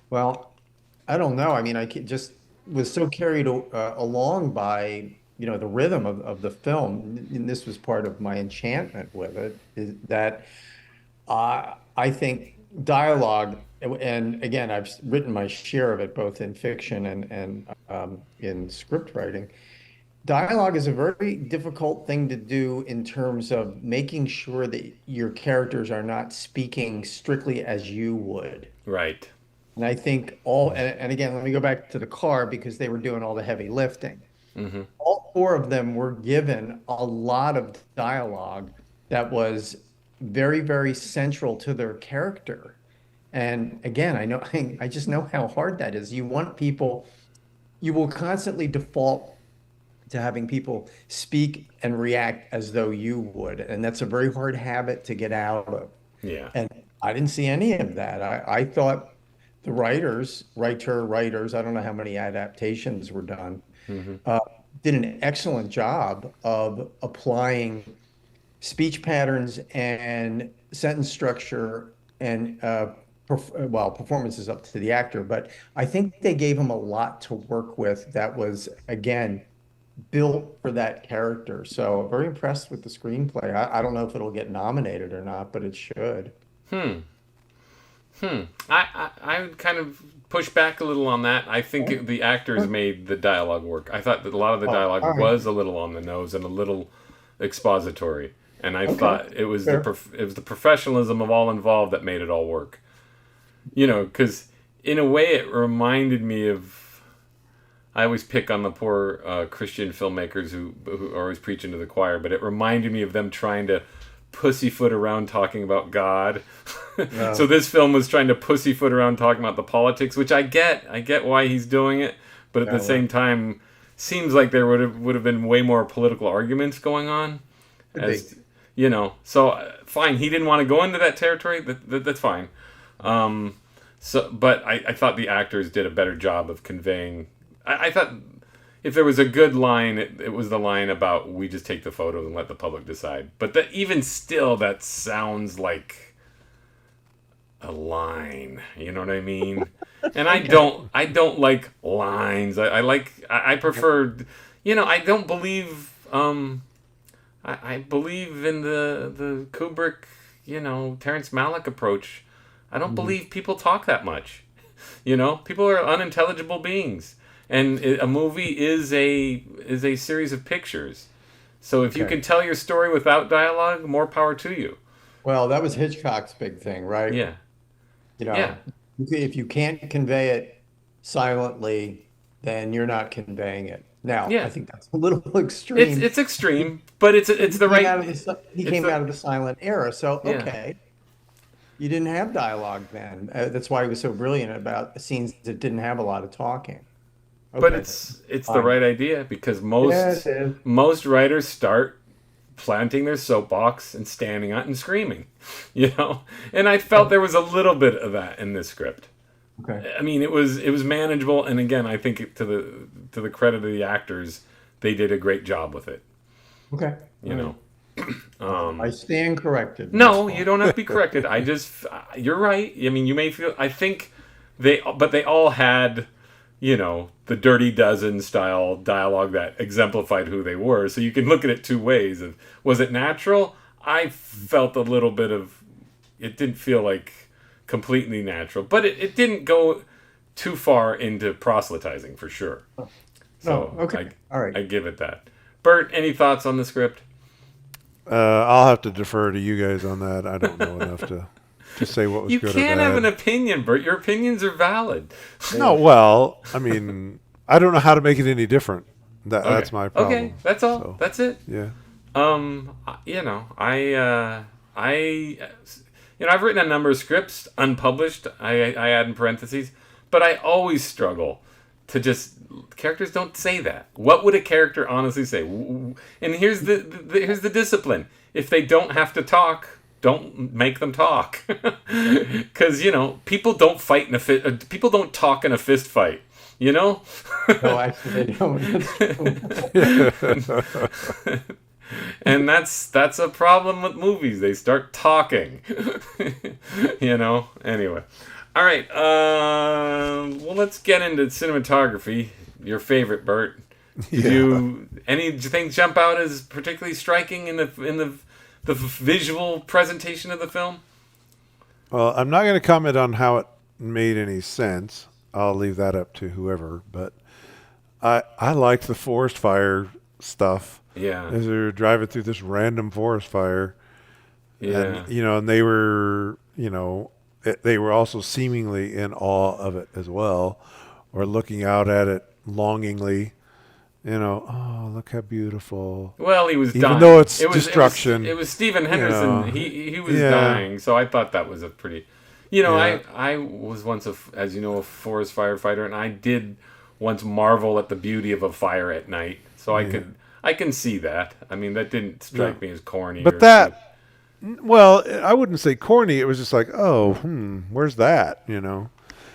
Well, I don't know. I mean, just was so carried along by, the rhythm of the film. And this was part of my enchantment with it, is that I think dialogue, and again, I've written my share of it, both in fiction and in script writing. Dialogue is a very difficult thing to do in terms of making sure that your characters are not speaking strictly as you would. Right. And I think and again, let me go back to the car because they were doing all the heavy lifting. Mm-hmm. All four of them were given a lot of dialogue that was very, very central to their character. And again, I just know how hard that is. You will constantly default to having people speak and react as though you would. And that's a very hard habit to get out of. Yeah. And I didn't see any of that. I thought the writers, I don't know how many adaptations were done, Mm-hmm. did an excellent job of applying speech patterns and sentence structure and performance is up to the actor, but I think they gave him a lot to work with that was, again, built for that character. So very impressed with the screenplay. I don't know if it'll get nominated or not, but it should. I would kind of push back a little on that. I think the actors made the dialogue work. I thought that a lot of the dialogue was a little on the nose and a little expository, and I thought it was the professionalism of all involved that made it all work. You know, because in a way it reminded me of. I always pick on the poor Christian filmmakers who are always preaching to the choir, but it reminded me of them trying to pussyfoot around talking about God. So this film was trying to pussyfoot around talking about the politics, which I get why he's doing it, but at the same time, seems like there would have been way more political arguments going on. As you know, so fine, he didn't want to go into that territory. That's fine. But I thought the actors did a better job of conveying. I thought if there was a good line, it was the line about we just take the photos and let the public decide. But even still, that sounds like a line. You know what I mean? And I don't like lines. I prefer, you know, I don't believe. I believe in the Kubrick, you know, Terrence Malick approach. I don't believe people talk that much. You know, people are unintelligible beings. And a movie is a series of pictures. So if you can tell your story without dialogue, more power to you. Well, that was Hitchcock's big thing, right? Yeah. You know, if you can't convey it silently, then you're not conveying it. Now, I think that's a little extreme. It's extreme, but it's the right. He came out of the silent era, so okay. You didn't have dialogue then. That's why he was so brilliant about scenes that didn't have a lot of talking. Okay. But it's the right idea because most writers start planting their soapbox and standing on it and screaming, you know. And I felt there was a little bit of that in this script. Okay. I mean, it was manageable, and again, I think to the credit of the actors, they did a great job with it. Okay. You know. I stand corrected. No, you don't have to be corrected. You're right. I mean, you may feel. I think they all had, you know, the Dirty Dozen style dialogue that exemplified who they were. So you can look at it two ways. Was it natural? I felt a little bit of. It didn't feel like completely natural, but it didn't go too far into proselytizing for sure. So okay. All right. I give it that. Bert, any thoughts on the script? I'll have to defer to you guys on that. I don't know enough to say what was good or bad. You can't have an opinion, Bert. Your opinions are valid. No, well, I mean, I don't know how to make it any different. That's my problem. Okay, that's all. So, that's it. Yeah. You know, I've written a number of scripts unpublished. I add in parentheses, but I always struggle to just characters don't say that. What would a character honestly say? And here's the discipline. If they don't have to talk, don't make them talk. Because you know people don't fight in a fist. People don't talk in a fist fight. You know. No, actually, they don't. And that's a problem with movies. They start talking. You know. Anyway. All right. Well, let's get into cinematography. Your favorite, Bert. Did anything jump out as particularly striking in the visual presentation of the film? Well, I'm not going to comment on how it made any sense. I'll leave that up to whoever. But I liked the forest fire stuff. Yeah. As they were driving through this random forest fire. Yeah. And, and they were, they were also seemingly in awe of it as well, or looking out at it longingly. Oh, look how beautiful. Well, he was dying. Even though it's destruction. It was Stephen Henderson. He was dying, so I thought that was a pretty... I was once, as you know, a forest firefighter, and I did once marvel at the beauty of a fire at night. So I can see that. I mean, that didn't strike me as corny. But well, I wouldn't say corny. It was just like, where's that?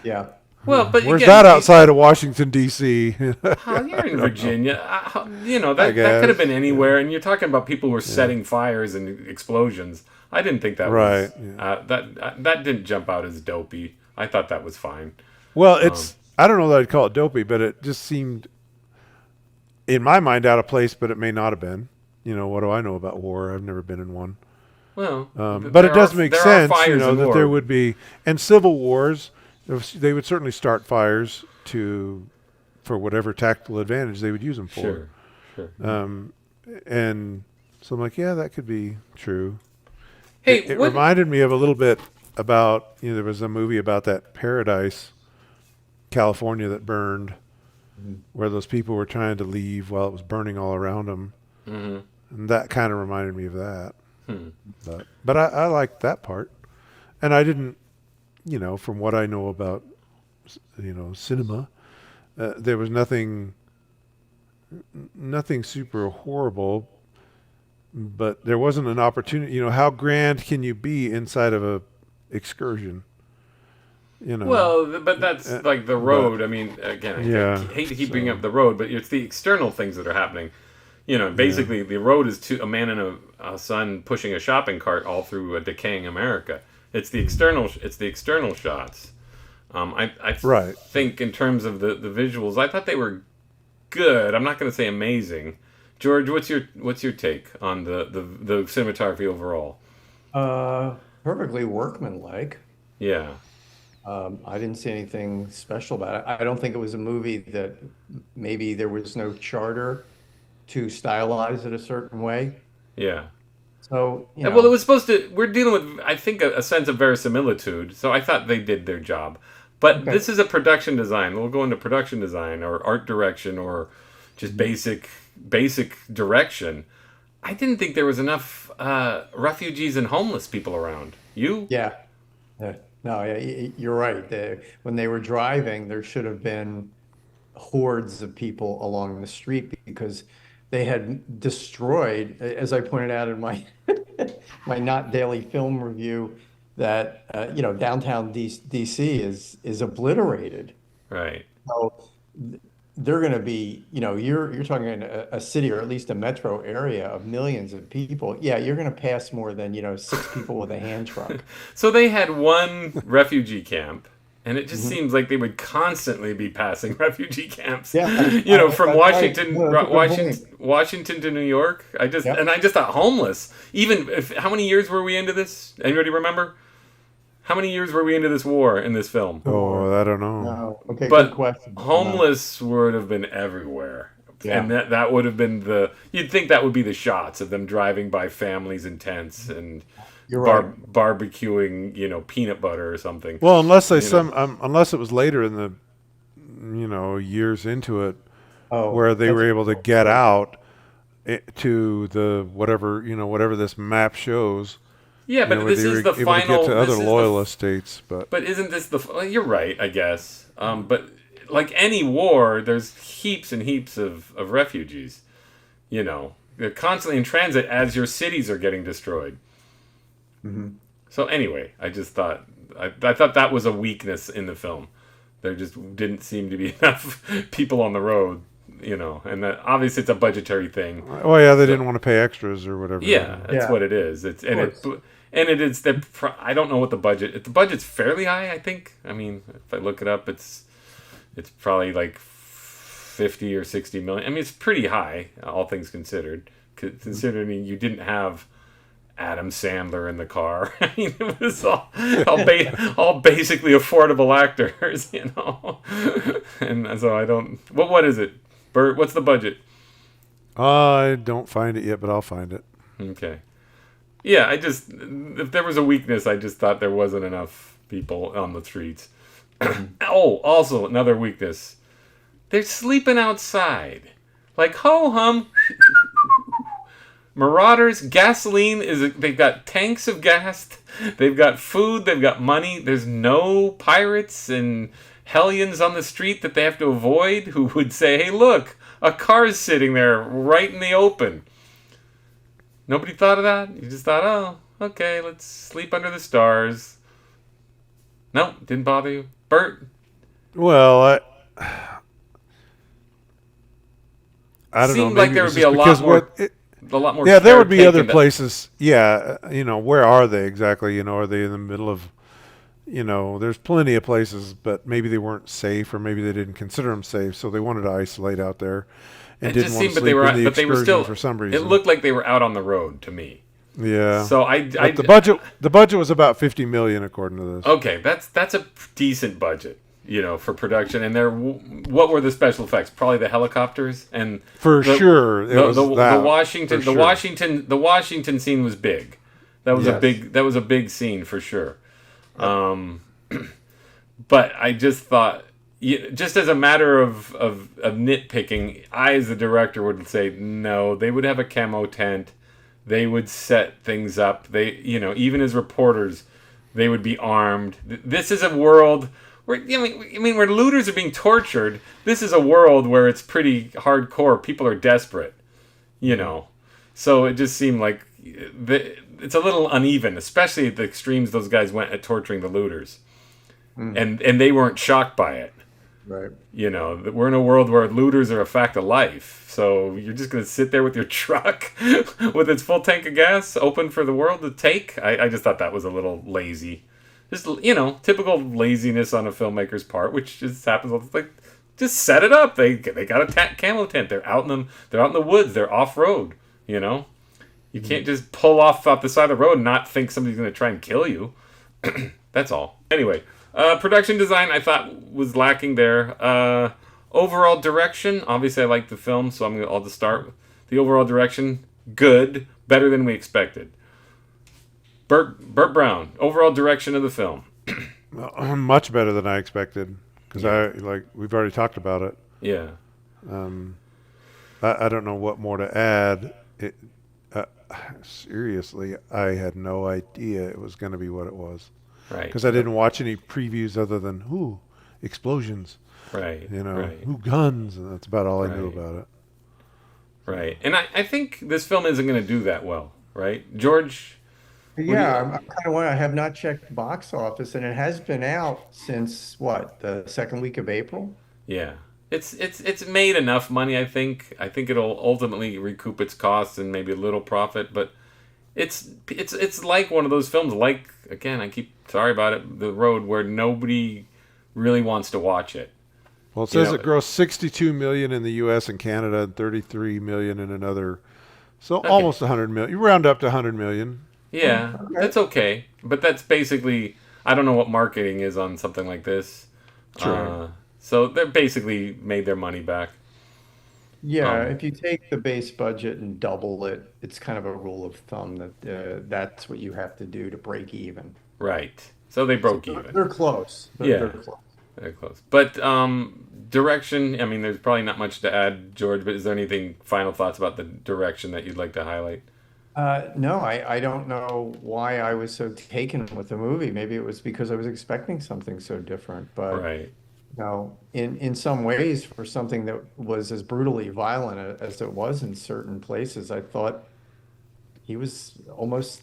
Yeah. Well, but Where's again, that outside of Washington D.C.? Oh, you're in Virginia. That I guess. could have been anywhere. And you're talking about people who were setting fires and explosions. I didn't think that Right, was that didn't jump out as dopey. I thought that was fine. Well, it's I don't know that I'd call it dopey, but it just seemed in my mind out of place. But it may not have been. What do I know about war? I've never been in one. Well, but it does make sense, that war. there would be, and civil wars. They would certainly start fires for whatever tactical advantage they would use them for. Sure. And so I'm like, yeah, that could be true. Hey, it reminded me of a little bit about, there was a movie about that Paradise, California, that burned, where those people were trying to leave while it was burning all around them. Mm-hmm. And that kind of reminded me of that. But I liked that part. And I didn't, from what I know about, cinema, there was nothing super horrible, but there wasn't an opportunity. How grand can you be inside of a excursion? Well, but that's like the road. I mean, again, I hate to keep bringing up the road, but it's the external things that are happening. Basically, the road is a man and a son pushing a shopping cart all through a decaying America. It's the external. It's the external shots. I think in terms of the visuals, I thought they were good. I'm not going to say amazing. George, what's your take on the cinematography overall? Perfectly workmanlike. Yeah. I didn't see anything special about it. I don't think it was a movie that maybe there was no charter to stylize it a certain way. Yeah. So, well, it was supposed to. We're dealing with, I think, a sense of verisimilitude. So I thought they did their job. But this is a production design. We'll go into production design or art direction or just basic direction. I didn't think there was enough refugees and homeless people around. You? Yeah. No, you're right. When they were driving, there should have been hordes of people along the street because they had destroyed, as I pointed out in my my not daily film review, that downtown DC is obliterated. Right. So they're going to be, you're talking in a city or at least a metro area of millions of people. Yeah, you're going to pass more than 6 people with a hand truck. So they had one refugee camp. And it just seems like they would constantly be passing refugee camps. Yeah, from Washington to New York. I just thought homeless. Even how many years were we into this? Anybody remember? How many years were we into this war in this film? Oh, I don't know. No. Okay, but good question. Homeless would have been everywhere. Yeah. And that would have been you'd think that would be the shots of them driving by families in tents and barbecuing, peanut butter or something. Well, unless unless it was later in the, years into it, where they were able to get out to the whatever this map shows. Yeah, but this is the final. To get to other loyalist states, but isn't this you're right, I guess. But like any war, there's heaps and heaps of refugees. They're constantly in transit as your cities are getting destroyed. Mm-hmm. So anyway, I just thought I thought that was a weakness in the film. There just didn't seem to be enough people on the road, and that obviously it's a budgetary thing. Oh yeah, they didn't want to pay extras or whatever. Yeah, that's what it is. It is. I don't know what the budget. The budget's fairly high, I think. I mean, if I look it up, it's probably like 50 or 60 million. I mean, it's pretty high, all things considered. Considering you didn't have Adam Sandler in the car. I mean, it was all basically affordable actors, And so I don't. What is it, Bert? What's the budget? I don't find it yet, but I'll find it. Okay. Yeah, if there was a weakness, I just thought there wasn't enough people on the streets. Also another weakness. They're sleeping outside. Like, ho-hum. Marauders, gasoline they've got tanks of gas, they've got food, they've got money. There's no pirates and hellions on the street that they have to avoid who would say, hey, look, a car's sitting there right in the open. Nobody thought of that? You just thought, oh, okay, let's sleep under the stars. No, didn't bother you. Bert, Well, I don't know. Seemed like Maybe there it would was be just because a lot more. yeah, there would be care other taken places. Yeah, where are they exactly? Are they in the middle of? There's plenty of places, but maybe they weren't safe, or maybe they didn't consider them safe, so they wanted to isolate out there, and It didn't just want seemed, to but they sleep were, in the but they were excursion still. for some reason. It looked like they were out on the road to me. Yeah. So But the budget was about $50 million according to this. Okay, that's a decent budget, for production. And what were the special effects? Probably the helicopters and For sure, the Washington scene was big. That was a big scene for sure. But I just thought, just as a matter of nitpicking, I as the director would say no. They would have a camo tent. They would set things up. They, even as reporters, they would be armed. This is a world where, where looters are being tortured. This is a world where it's pretty hardcore. People are desperate, So it just seemed like it's a little uneven, especially at the extremes those guys went at torturing the looters. And they weren't shocked by it. Right. We're in a world where looters are a fact of life. So you're just going to sit there with your truck with its full tank of gas open for the world to take? I just thought that was a little lazy. Just, typical laziness on a filmmaker's part, which just happens. Like, just set it up. They got a camo tent. They're out in the woods. They're off-road, You can't just pull off the side of the road and not think somebody's going to try and kill you. That's all. Anyway. Production design, I thought, was lacking there. Overall direction, obviously I like the film, so I'll just start with the overall direction. Good, better than we expected. Burt Brown, overall direction of the film. Much better than I expected, because we've already talked about it. Yeah. I don't know what more to add. Seriously, I had no idea it was going to be what it was. Right. Because I didn't watch any previews other than, explosions. Right. Right. Guns. And that's about all I knew about it. Right. And I think this film isn't going to do that well, right? George? Yeah, I have not checked box office, and it has been out since, the second week of April? Yeah. It's made enough money, I think. I think it'll ultimately recoup its costs and maybe a little profit, but it's like one of those films, again, sorry about it, The Road, where nobody really wants to watch it. Well, it says it grossed $62 million in the U.S. and Canada and $33 million in another. So almost $100 million. You round up to $100 million. Yeah, that's okay. But that's basically, I don't know what marketing is on something like this. Sure. So they basically made their money back. Yeah, if you take the base budget and double it, it's kind of a rule of thumb that that's what you have to do to break even. Right. So they broke even. They're close. They're close. Very close. But direction, there's probably not much to add, George, but is there anything, final thoughts about the direction that you'd like to highlight? No, I don't know why I was so taken with the movie. Maybe it was because I was expecting something so different. But right. In some ways, for something that was as brutally violent as it was in certain places, I thought he was almost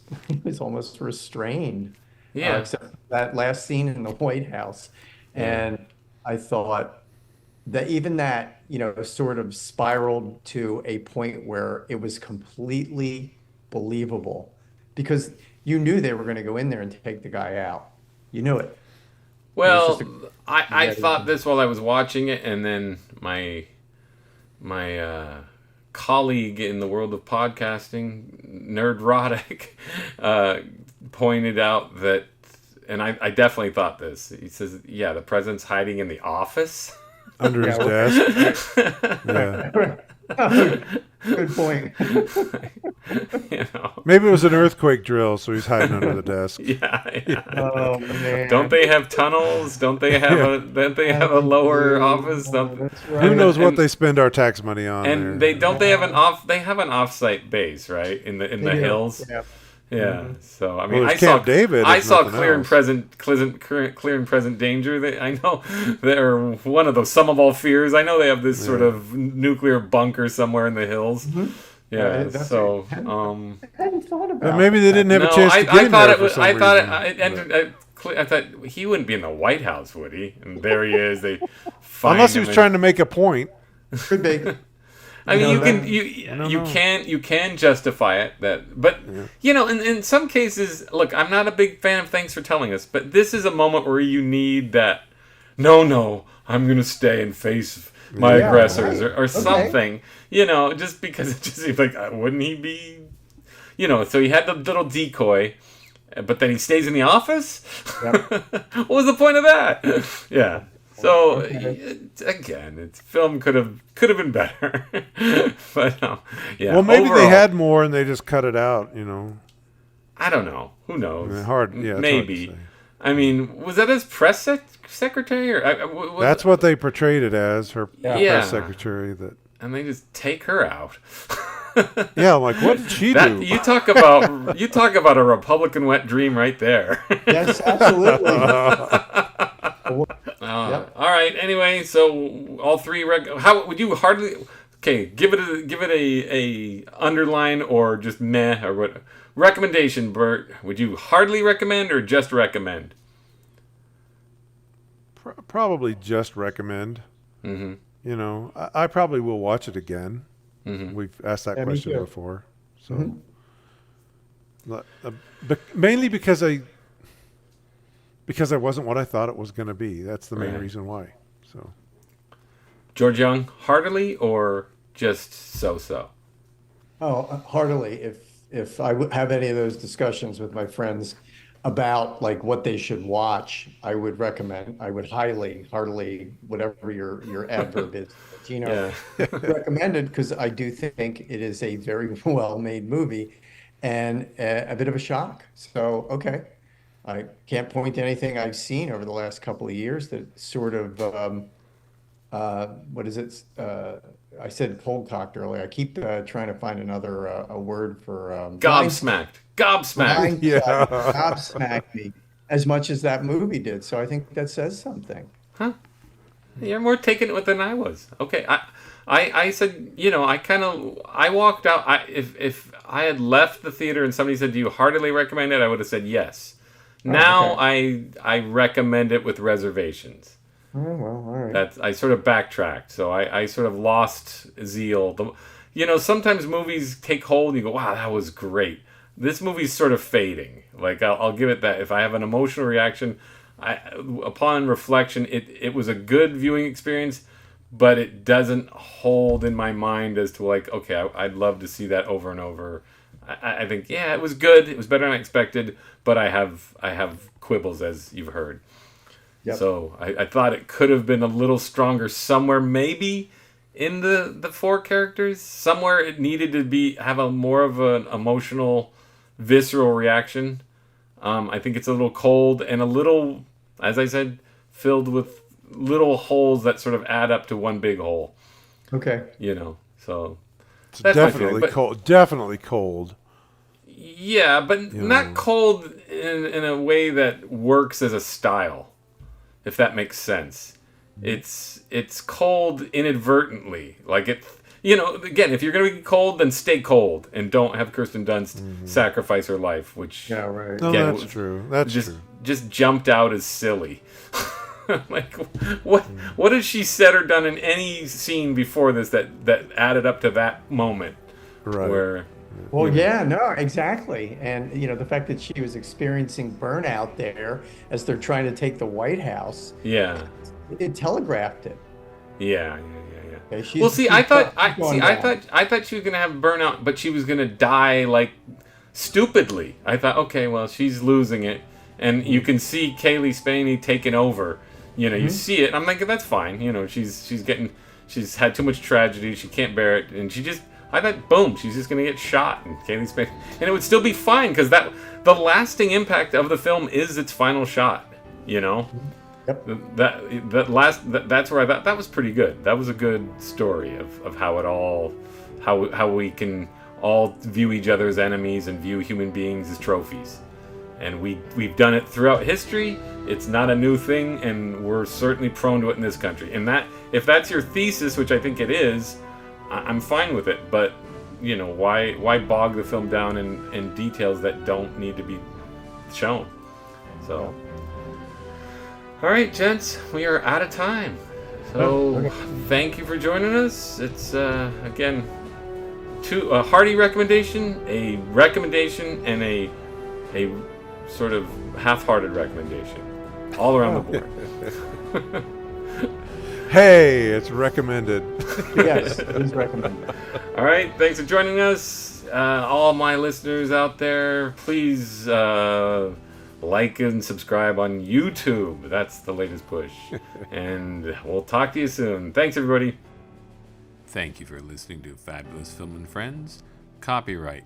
restrained. Yeah. Except that last scene in the White House. And I thought that even that, sort of spiraled to a point where it was completely believable, because you knew they were going to go in there and take the guy out. You knew it. Well, I thought this while I was watching it, and then my colleague in the world of podcasting, Nerdrotic, pointed out that, and I definitely thought this. He says, "Yeah, the president's hiding in the office under his desk." Yeah. Good point. Maybe it was an earthquake drill, so he's hiding under the desk. Yeah. Oh man! Don't they have tunnels? Don't they have a lower office? That's right. Who knows what they spend our tax money on? And there. they have an off-site base, right, in the hills. Yeah. Yeah. So I saw David. I saw clear and else. present danger. I know they're one of those sum of all fears. I know they have this sort of nuclear bunker somewhere in the hills. Mm-hmm. Yeah. I hadn't thought about. But maybe they didn't have a chance to get in there for some reason. I thought he wouldn't be in the White House, would he? And there he is. They find Unless he him was trying to make a point. Could be. I mean, you can justify it but in some cases, look, I'm not a big fan of thanks for telling us, but this is a moment where you need that. No, I'm gonna stay and face my aggressors or something. Just because it just seems like wouldn't he be? So he had the little decoy, but then he stays in the office. Yep. What was the point of that? Yeah. So again, film could have been better, but yeah. Well, maybe overall, they had more and they just cut it out. I don't know. Who knows? Maybe. Hard to say. I mean, was that his press secretary or? That's what they portrayed it as, her press secretary. And they just take her out. Yeah, I'm like, what did she do? You talk about a Republican wet dream right there. Yes, absolutely. All right. Anyway, so all three. How would you hardly? Okay, give it a underline or just meh or what? Recommendation, Bert. Would you hardly recommend or just recommend? Probably just recommend. Mm-hmm. I probably will watch it again. Mm-hmm. We've asked that question before, so mainly because I wasn't what I thought it was going to be. That's the main reason why. So, George Young, heartily or just so? Oh, heartily. If I would have any of those discussions with my friends about like what they should watch, I would recommend. I would heartily, whatever your adverb is, recommend it because I do think it is a very well-made movie and a bit of a shock. So, okay. I can't point to anything I've seen over the last couple of years that sort of, what is it? I said cold cocked earlier. I keep trying to find another a word for gobsmacked. Gobsmacked. Gobsmacked me as much as that movie did. So I think that says something. Huh? You're more taken with than I was. Okay, I said, I walked out. If I had left the theater and somebody said, "Do you heartily recommend it?" I would have said yes. Now I recommend it with reservations. Oh, well, all right. I sort of backtracked, so I sort of lost zeal. Sometimes movies take hold and you go, wow, that was great. This movie's sort of fading. Like, I'll give it that. If I have an emotional reaction, upon reflection, it was a good viewing experience, but it doesn't hold in my mind as to like, okay, I'd love to see that over and over. I think, yeah, it was good. It was better than I expected, but I have quibbles, as you've heard. Yep. So I thought it could have been a little stronger somewhere, maybe in the four characters. Somewhere it needed to have a more of an emotional, visceral reaction. I think it's a little cold and a little, as I said, filled with little holes that sort of add up to one big hole. Okay. So it's definitely cold. Definitely cold. Yeah, but not cold in a way that works as a style, if that makes sense. It's cold inadvertently. Like it, again, if you're going to be cold, then stay cold and don't have Kirsten Dunst sacrifice her life, which right. No, again, that's true. That's true. Just jumped out as silly. Like, what has she said or done in any scene before this that added up to that moment? Right. Where, well, yeah, no, exactly. And, the fact that she was experiencing burnout there as they're trying to take the White House. Yeah. It telegraphed it. Yeah. Okay, well, see, I thought she was going to have burnout, but she was going to die, like, stupidly. I thought, okay, well, she's losing it. And you can see Calliee Spaeny taking over. You see it. I'm like, that's fine. She's had too much tragedy. She can't bear it. And I thought, boom, she's just going to get shot. And Calliee Spaeny, and it would still be fine because the lasting impact of the film is its final shot. Yep. That's where I thought that was pretty good. That was a good story of how it all, how we can all view each other as enemies and view human beings as trophies. And we've done it throughout history. It's not a new thing, and we're certainly prone to it in this country. And if that's your thesis, which I think it is, I'm fine with it. But why bog the film down in details that don't need to be shown? So All right, gents, we are out of time. So thank you for joining us. It's again a hearty recommendation, a recommendation, and a sort of half-hearted recommendation, all around the board. Hey, it's recommended. Yes, it is recommended. All right, thanks for joining us, all my listeners out there. Please like and subscribe on YouTube. That's the latest push. And we'll talk to you soon. Thanks, everybody. Thank you for listening to Fabulous Film and Friends. Copyright